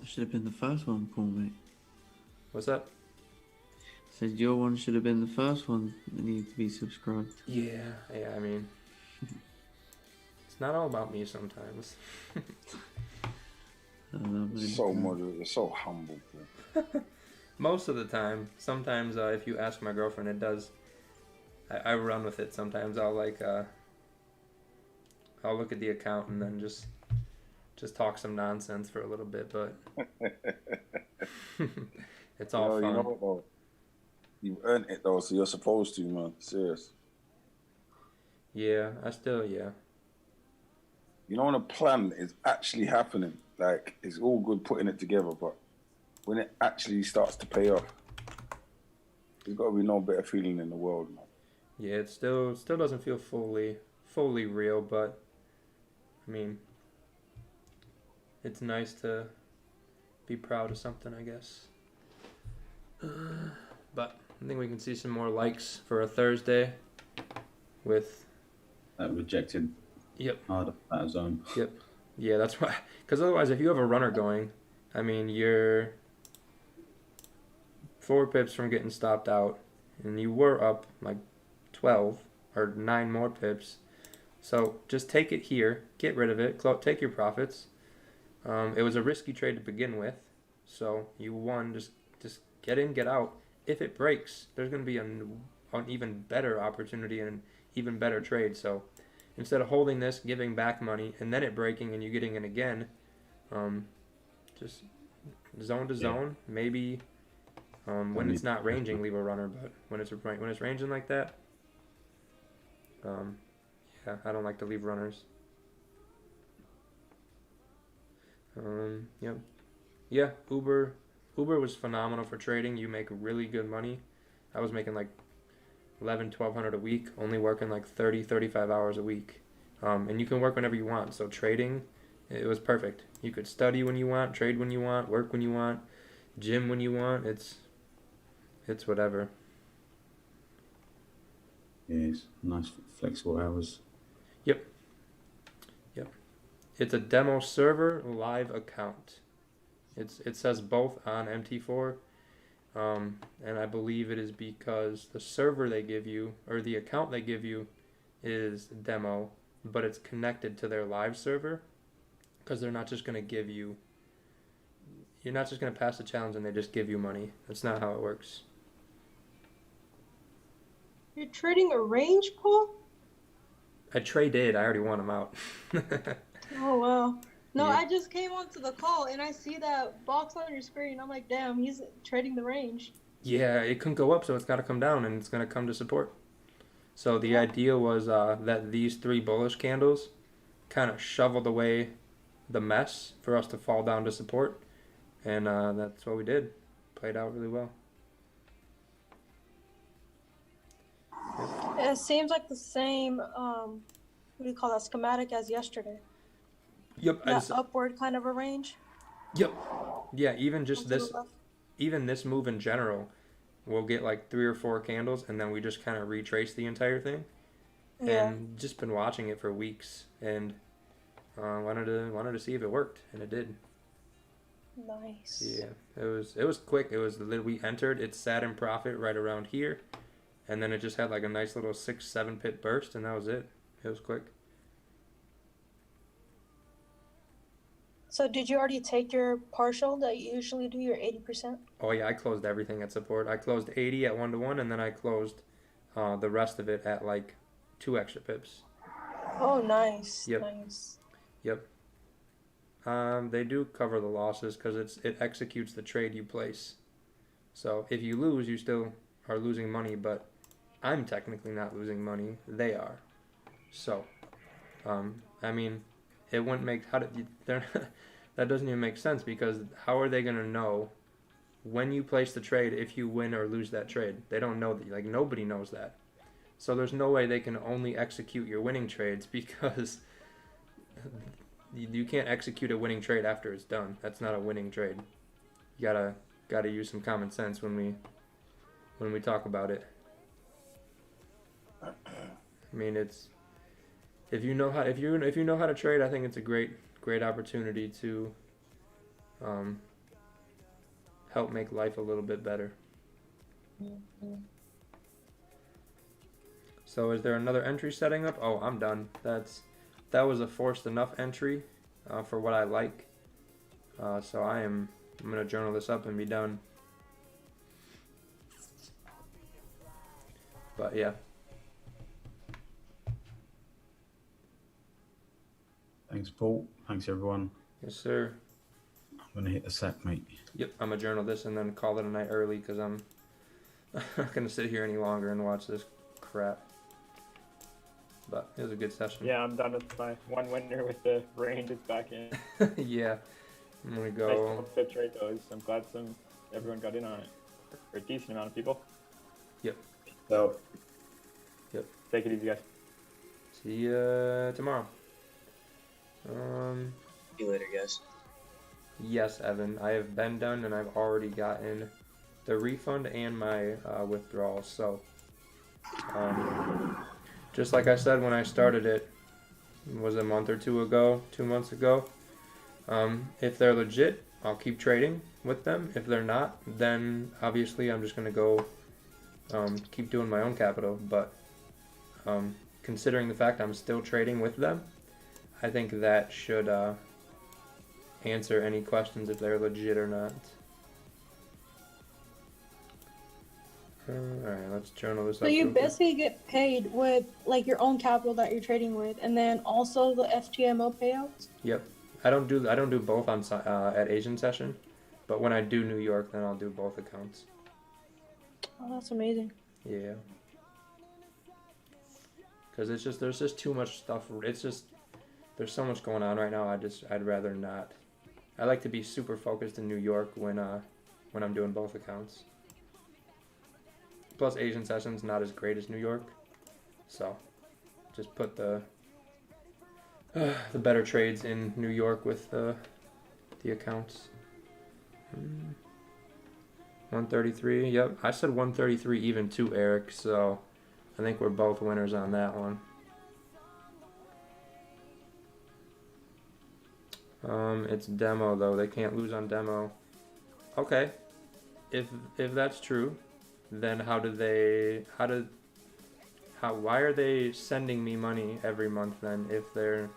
Should have been the first one, Paul, mate. What's up? Said your one should have been the first one that needed to be subscribed. Yeah, I mean, it's not all about me sometimes. So moderate, you're so humble, bro. Most of the time. Sometimes if you ask my girlfriend, it does. I run with it sometimes. I'll look at the account and then just talk some nonsense for a little bit, but it's all fun. You know what, though? You've earned it though, so you're supposed to, man. Serious. Yeah. You know when a plan is actually happening, like it's all good putting it together, but when it actually starts to pay off, there's got to be no better feeling in the world, man. Yeah, it still doesn't feel fully real, but I mean, it's nice to be proud of something, I guess. But I think we can see some more likes for a Thursday with that rejected. Yep. Harder that zone. Yep. Yeah, that's why. Because otherwise, if you have a runner going, I mean, you're 4 pips from getting stopped out, and you were up like 12 or 9 more pips. So just take it here, get rid of it, take your profits. It was a risky trade to begin with, so you won. Just get in, get out. If it breaks, there's going to be an even better opportunity and an even better trade. So instead of holding this, giving back money, and then it breaking and you getting in again, just zone to zone. Maybe when it's not ranging, leave a runner. But when it's ranging like that, yeah, I don't like to leave runners. Yep. Yeah, Uber was phenomenal for trading. You make really good money. I was making like $1,100-1,200 a week, only working like 30-35 hours a week. And you can work whenever you want. So trading, it was perfect. You could study when you want, trade when you want, work when you want, gym when you want. It's whatever. Yeah, it's nice flexible hours. Yep. It's a demo server live account. It says both on MT4. And I believe it is because the server they give you, or the account they give you, is demo, but it's connected to their live server, because they're not just going to give you, you're not just going to pass the challenge and they just give you money. That's not how it works. You're trading a range, Paul? I traded. I already won them out. Oh, wow. No, Yeah. I just came onto the call and I see that box on your screen. I'm like, damn, he's trading the range. Yeah, it couldn't go up, so it's got to come down, and it's going to come to support. So the idea was that these 3 bullish candles kind of shoveled away the mess for us to fall down to support, and that's what we did. Played out really well. It seems like the same, what do you call that, schematic as yesterday. Yep. That upward kind of a range. Yep. Yeah, even just Onto the this, left. even this move in general, we'll get like 3 or 4 candles, and then we just kind of retrace the entire thing. Yeah. And just been watching it for weeks, and wanted to see if it worked, and it did. Nice. Yeah, it was quick. It was we entered, it sat in profit right around here, and then it just had like a nice little 6-7 pip burst, and that was it. It was quick. So did you already take your partial that you usually do, your 80%? Oh yeah, I closed everything at support. I closed 80 at 1-to-1, and then I closed the rest of it at like 2 extra pips. Oh, nice. Yep. Nice. Yep. They do cover the losses because it executes the trade you place. So if you lose, you still are losing money, but I'm technically not losing money. They are. So, I mean, it wouldn't make that doesn't even make sense, because how are they gonna know when you place the trade if you win or lose that trade? They don't know that. Like, nobody knows that. So there's no way they can only execute your winning trades, because you can't execute a winning trade after it's done. That's not a winning trade. You gotta use some common sense when we talk about it. I mean, it's if you know how to trade, I think it's a great opportunity to help make life a little bit better. Mm-hmm. So is there another entry setting up? Oh, I'm done. That was a forced enough entry for what I like. So I'm gonna journal this up and be done. But yeah. Thanks, Paul. Thanks, everyone. Yes, sir. I'm gonna hit the sack, mate. Yep, I'm gonna journal this and then call it a night early, because I'm not gonna sit here any longer and watch this crap. But it was a good session. Yeah, I'm done with my one winner with the range is back in. Yeah, I'm gonna Nice go. to trade those. I'm glad everyone got in on it. For a decent amount of people. Yep. So, Take it easy, guys. See you tomorrow. See you later, guys. Yes, Evan. I have been done, and I've already gotten the refund and my withdrawals. So, just like I said when I started it, was a month or 2 ago, 2 months ago. If they're legit, I'll keep trading with them. If they're not, then obviously I'm just gonna go keep doing my own capital. But considering the fact I'm still trading with them, I think that should answer any questions if they're legit or not. Alright, let's journal this up. So you real quick. basically get paid with like your own capital that you're trading with, and then also the FTMO payouts. Yep, I don't do both on at Asian session, but when I do New York, then I'll do both accounts. Oh, that's amazing. Yeah, because there's just too much stuff. There's so much going on right now. I'd rather not. I like to be super focused in New York when I'm doing both accounts. Plus, Asian session's not as great as New York, so just put the better trades in New York with the accounts. 133. Yep, I said 133 even to Eric, so I think we're both winners on that one. It's demo though. They can't lose on demo. Okay. if that's true, then why are they sending me money every month then? If they're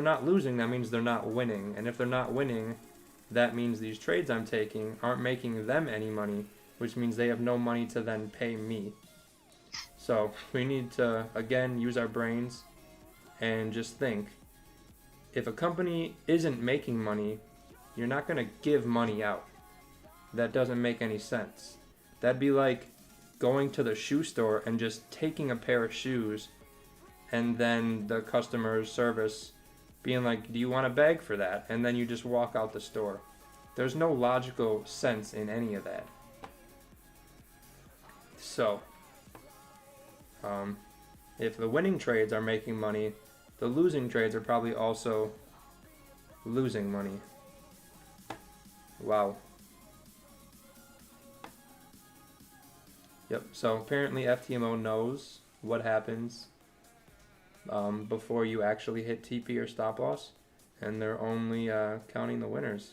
not losing, that means they're not winning, and if they're not winning, that means these trades I'm taking aren't making them any money, which means they have no money to then pay me. So we need to again use our brains and just think, if a company isn't making money, you're not going to give money out. That doesn't make any sense. That'd be like going to the shoe store and just taking a pair of shoes and then the customer service being like, do you want a bag for that? And then you just walk out the store. There's no logical sense in any of that. So, if the winning trades are making money, the losing trades are probably also losing money. Wow. Yep, so apparently FTMO knows what happens before you actually hit TP or stop loss, and they're only counting the winners.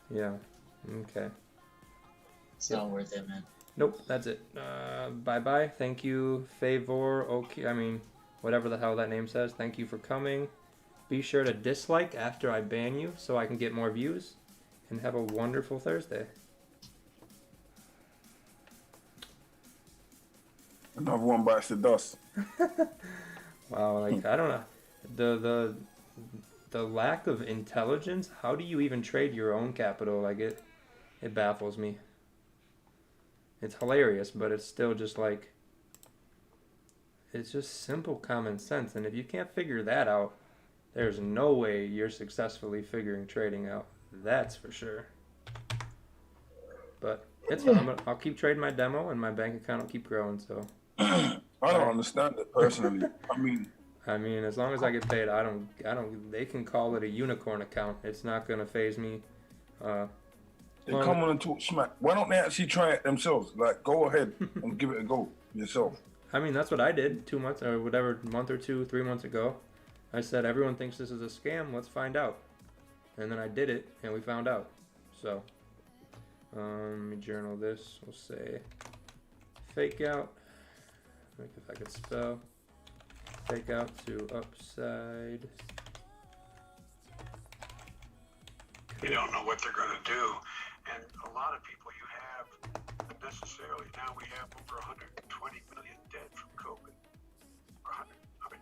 Yeah, okay. It's not worth it, man. Nope, that's it. Bye-bye. Thank you, Favor. Okay, I mean, whatever the hell that name says. Thank you for coming. Be sure to dislike after I ban you so I can get more views. And have a wonderful Thursday. Another one bites the dust. Wow, like I don't know. The lack of intelligence, how do you even trade your own capital? Like it baffles me. It's hilarious, but it's still just like, it's just simple common sense. And if you can't figure that out, there's no way you're successfully figuring trading out. That's for sure. But it's fine. I'll keep trading my demo, and my bank account will keep growing. So I don't understand it personally. I mean, as long as I get paid, I don't. They can call it a unicorn account. It's not gonna phase me. They come on and talk smack. Why don't they actually try it themselves? Like, go ahead and give it a go yourself. I mean, that's what I did 2 months or whatever, month or 2, 3 months ago. I said, everyone thinks this is a scam. Let's find out. And then I did it, and we found out. So, let me journal this. We'll say fake out. Like if I could spell fake out to upside. You don't know what they're going to do. And a lot of people you have, necessarily now we have over 120 million dead from COVID. 100. I mean,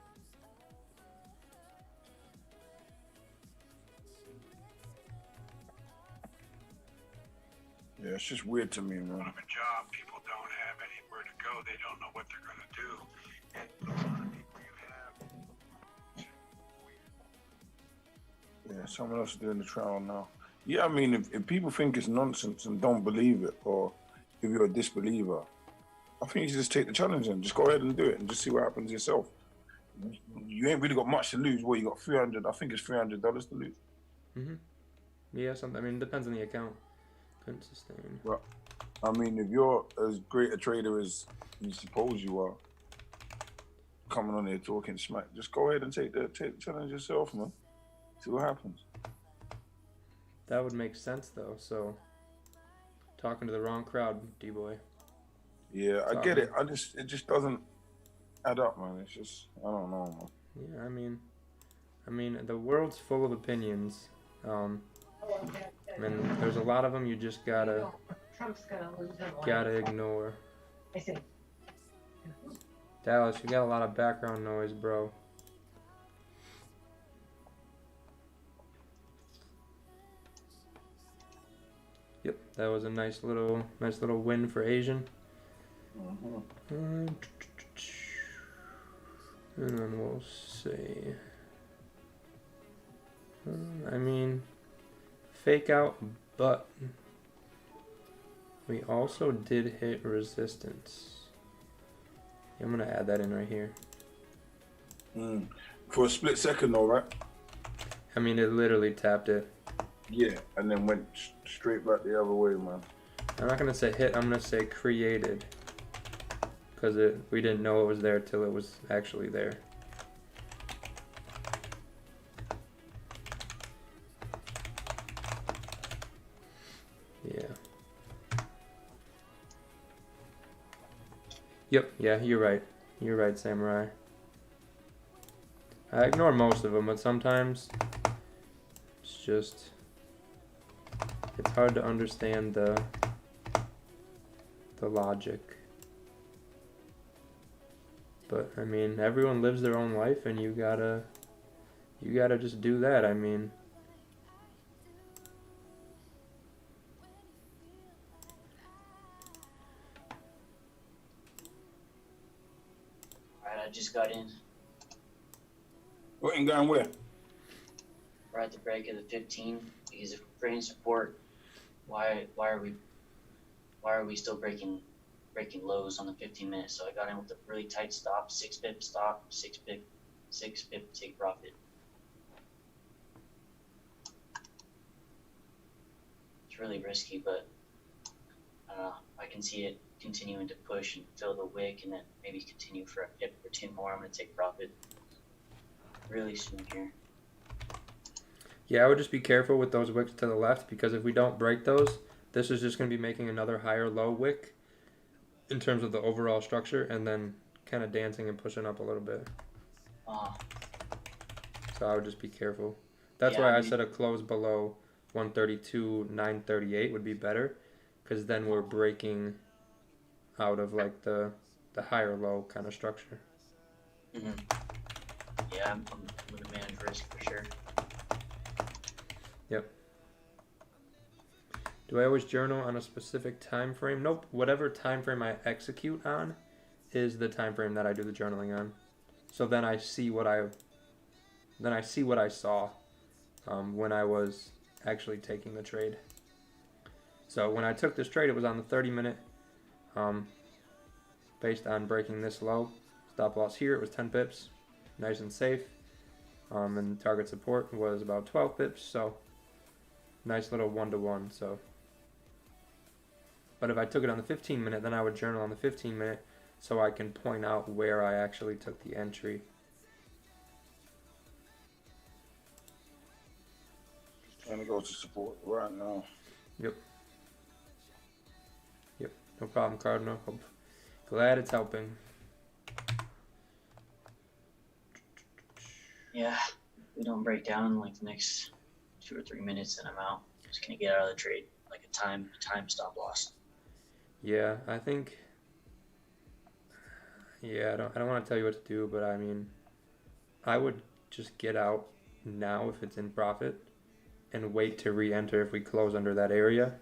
yeah, it's just weird to me, man. a job, people don't have anywhere to go. They don't know what they're going to do. And a lot of people you have. Yeah, someone else is doing the trial now. Yeah, I mean, if people think it's nonsense and don't believe it, or if you're a disbeliever, I think you should just take the challenge and just go ahead and do it and just see what happens yourself. You ain't really got much to lose. Well, you got 300. I think it's $300 to lose. Mm-hmm. Yeah, something. I mean, it depends on the account. Couldn't sustain. Well, I mean, if you're as great a trader as you suppose you are, coming on here talking smack, just go ahead and take the challenge yourself, man. See what happens. That would make sense, though. So, talking to the wrong crowd, D-boy. Yeah, I get it. It just doesn't add up, man. It's just, I don't know, man. Yeah, I mean, the world's full of opinions. And there's a lot of them you just gotta ignore. Dallas, you got a lot of background noise, bro. Yep, that was a nice little win for Asian. And then we'll see. I mean, fake out, but we also did hit resistance. I'm gonna add that in right here. For a split second, though, right? I mean, it literally tapped it. Yeah, and then went straight back the other way, man. I'm not gonna say hit. I'm gonna say created, because we didn't know it was there till it was actually there. Yeah. Yep. Yeah, you're right. You're right, Samurai. I ignore most of them, but sometimes it's hard to understand the logic. But I mean, everyone lives their own life, and you gotta just do that. I mean, Alright, I just got in. What ain't going where? We're at the break of the 15 because if we're breaking support, why are we still breaking lows on the 15 minutes? So I got in with a really tight stop, 6 pip stop, 6 pip take profit. It's really risky, but I don't know. I can see it continuing to push and fill the wick, and then maybe continue for a pip or 2 more. I'm gonna take profit really soon here. yeah, I would just be careful with those wicks to the left, because if we don't break those, this is just going to be making another higher low wick in terms of the overall structure, and then kind of dancing and pushing up a little bit. So I would just be careful. That's why I said a close below 132.938 would be better, because then we're breaking out of like the higher low kind of structure. Mm-hmm. Yeah, I'm gonna manage risk for sure. Yep. Do I always journal on a specific time frame? Nope. Whatever time frame I execute on is the time frame that I do the journaling on. So then I see what I saw when I was actually taking the trade. So when I took this trade, it was on the 30-minute, based on breaking this low. Stop loss here, it was 10 pips, nice and safe. And target support was about 12 pips, so nice little 1-to-1. So, but if I took it on the 15-minute, then I would journal on the 15-minute, so I can point out where I actually took the entry. Trying to go to support right now. Yep. No problem, Cardinal. Glad it's helping. Yeah, if we don't break down in like the next 2 or 3 minutes, then I'm out. Just gonna get out of the trade, like a time stop loss. Yeah, I think. Yeah, I don't want to tell you what to do, but I mean, I would just get out now if it's in profit, and wait to re-enter if we close under that area,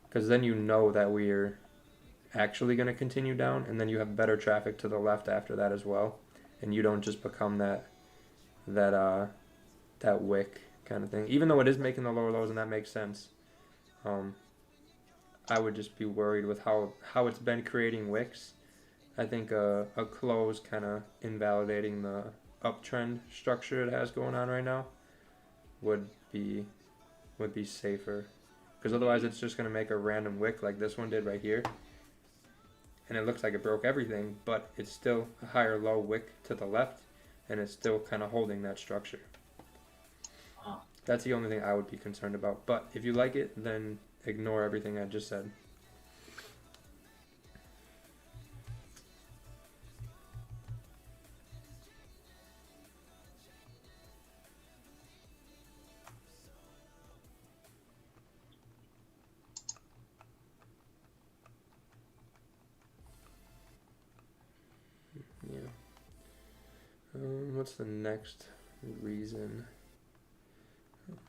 because then you know that we're actually going to continue down, and then you have better traffic to the left after that as well, and you don't just become that wick kind of thing. Even though it is making the lower lows, and that makes sense, I would just be worried with how it's been creating wicks. I think a close kind of invalidating the uptrend structure it has going on right now would be safer, because otherwise it's just going to make a random wick like this one did right here, and it looks like it broke everything, but it's still a higher low wick to the left, and it's still kind of holding that structure. That's the only thing I would be concerned about. But if you like it, then ignore everything I just said. Yeah. What's the next reason?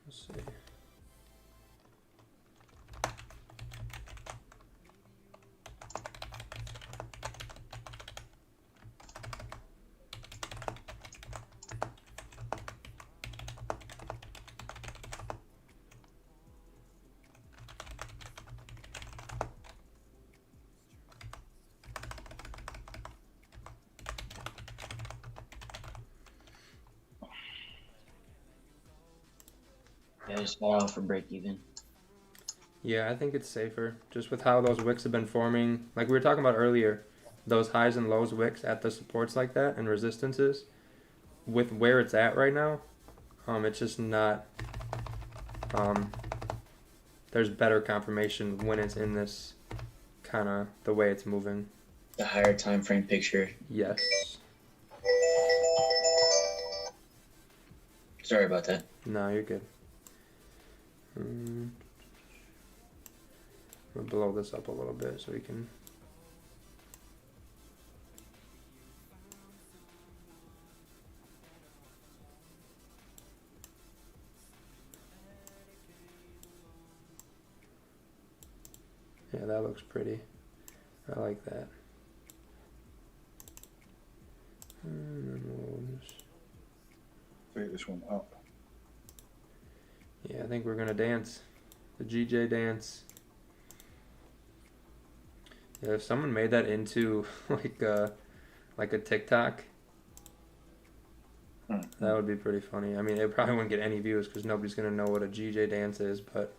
Let's see. Yeah, I just got out for break even. Yeah, I think it's safer, just with how those wicks have been forming. Like we were talking about earlier, those highs and lows wicks at the supports like that and resistances, with where it's at right now, it's just not, there's better confirmation when it's in this kind of the way it's moving. The higher time frame picture. Yes. Sorry about that. No, you're good. We'll blow this up a little bit so we can. Yeah, that looks pretty. I like that. And then we'll just... Take this one up. Yeah, I think we're gonna dance. The GJ dance. Yeah, if someone made that into like a TikTok, that would be pretty funny. I mean, it probably wouldn't get any views because nobody's gonna know what a GJ dance is, but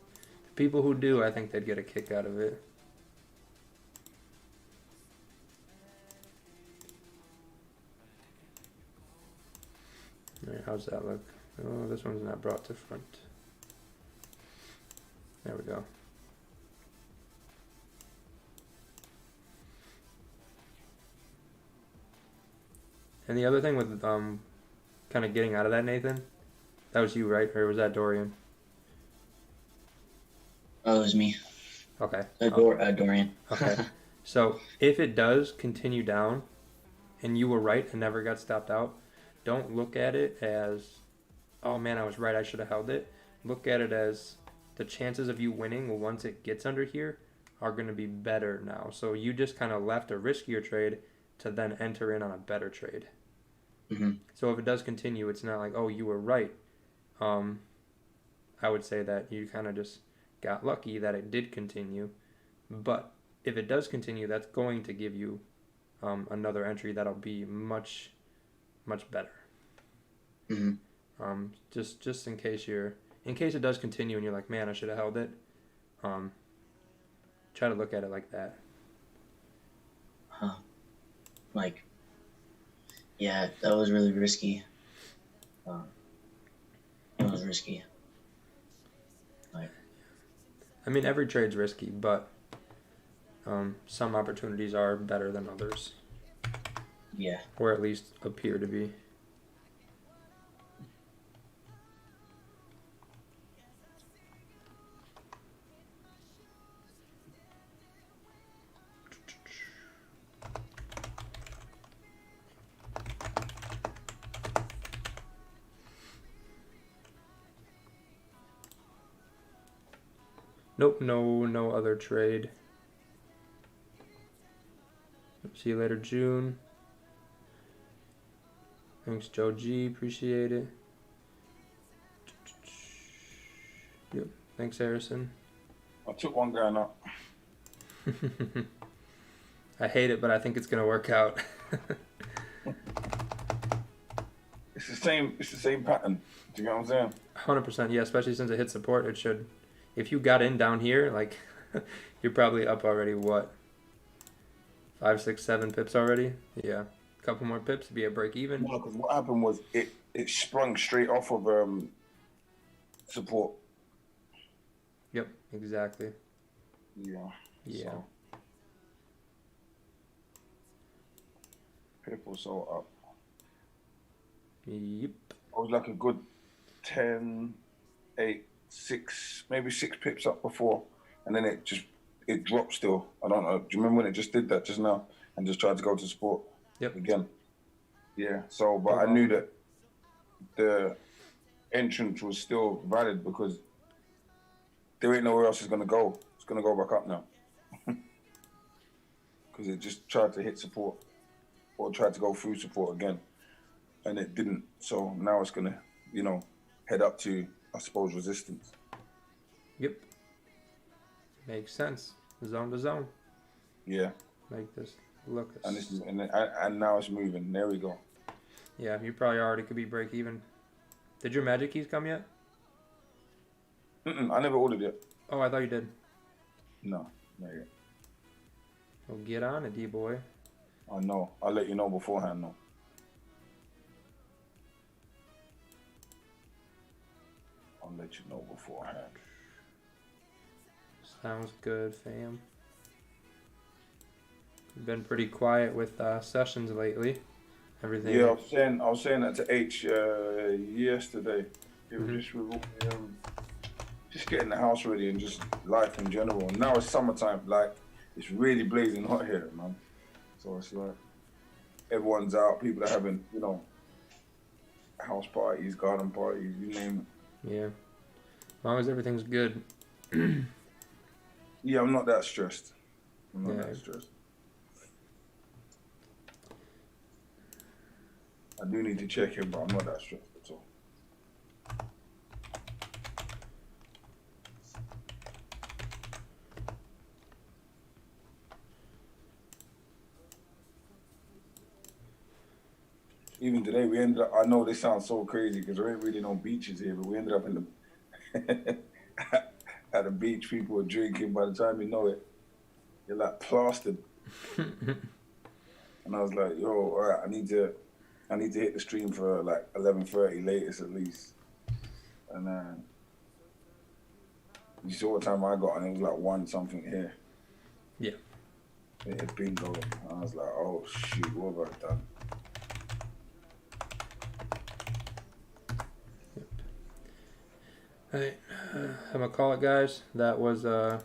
the people who do, I think they'd get a kick out of it. Alright, how's that look? Oh, this one's not brought to front. There we go. And the other thing with kind of getting out of that, Nathan, that was you, right? Or was that Dorian? Oh, it was me. Okay. Dorian. Okay. So if it does continue down and you were right and never got stopped out, don't look at it as, oh man, I was right, I should have held it. Look at it as the chances of you winning once it gets under here are going to be better now. So you just kind of left a riskier trade to then enter in on a better trade. Mm-hmm. So if it does continue, it's not like, oh, you were right. I would say that you kind of just got lucky that it did continue. But if it does continue, that's going to give you another entry that'll be much, much better. Mm-hmm. Just in case it does continue and you're like, man, I should have held it. Try to look at it like that. Huh. Like, yeah, that was really risky. It was risky. Like, I mean, every trade's risky, but some opportunities are better than others. Yeah. Or at least appear to be. Nope, no other trade. See you later, June. Thanks, Joe G. Appreciate it. Yep. Thanks, Harrison. I took one going up. I hate it, but I think it's gonna work out. It's the same pattern. Do you get what I'm saying? 100%, yeah. Especially since it hit support, it should. If you got in down here, like, you're probably up already. What? 5, 6, 7 pips already? Yeah. A couple more pips to be a break even. No, because what happened was it sprung straight off of support. Yep, exactly. Yeah. Yeah. So, pip was so up. Yep. I was like a good 10, 8, 6, maybe 6 pips up before, and then it dropped still. I don't know. Do you remember when it just did that just now and just tried to go to support? Yep. Again. Yeah. So, but I knew that the entrance was still valid because there ain't nowhere else it's gonna go. It's gonna go back up now because it just tried to hit support or tried to go through support again, and it didn't. So now it's gonna, head up to, I suppose, resistance. Yep. Makes sense. Zone to zone. Yeah. Like this. Look. And now it's moving. There we go. Yeah, you probably already could be break even. Did your magic keys come yet? I never ordered it. Oh, I thought you did. No, not yet. Well, get on it, D-boy. I know. I'll let you know beforehand, though. I'll let you know beforehand. Sounds good, fam. been pretty quiet with sessions lately. Everything. Yeah, I was saying that to H yesterday. It was just getting the house ready and just life in general. And now it's summertime, like it's really blazing hot here, man. So it's like everyone's out, people are having, you know, house parties, garden parties, you name it. Yeah. As long as everything's good. Yeah, I'm not that stressed. I'm not Yeah. that stressed. I do need to check in, but I'm not that stressed at all. Even today, we ended up, I know this sounds so crazy because there ain't really no beaches here, but we ended up in the, at the beach, people were drinking. By the time you know it, you're like plastered. And I was like, yo, all right, I need to hit the stream for like 11:30 latest at least. And then you saw what time I got, and it was like 1 something here. Yeah. It had been going. I was like, oh shoot, what have I done? Alright, I'm gonna call it, guys. That was the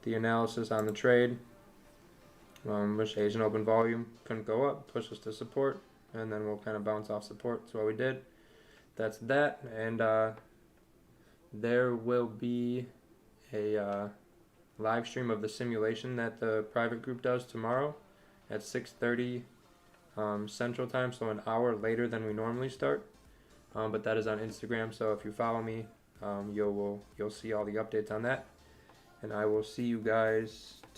analysis on the trade. Which Asian open volume couldn't go up, pushed us to support, and then we'll kind of bounce off support. That's what we did. That's that, and there will be a live stream of the simulation that the private group does tomorrow at 6:30 Central Time, so an hour later than we normally start. But that is on Instagram, so if you follow me, you'll see all the updates on that. And I will see you guys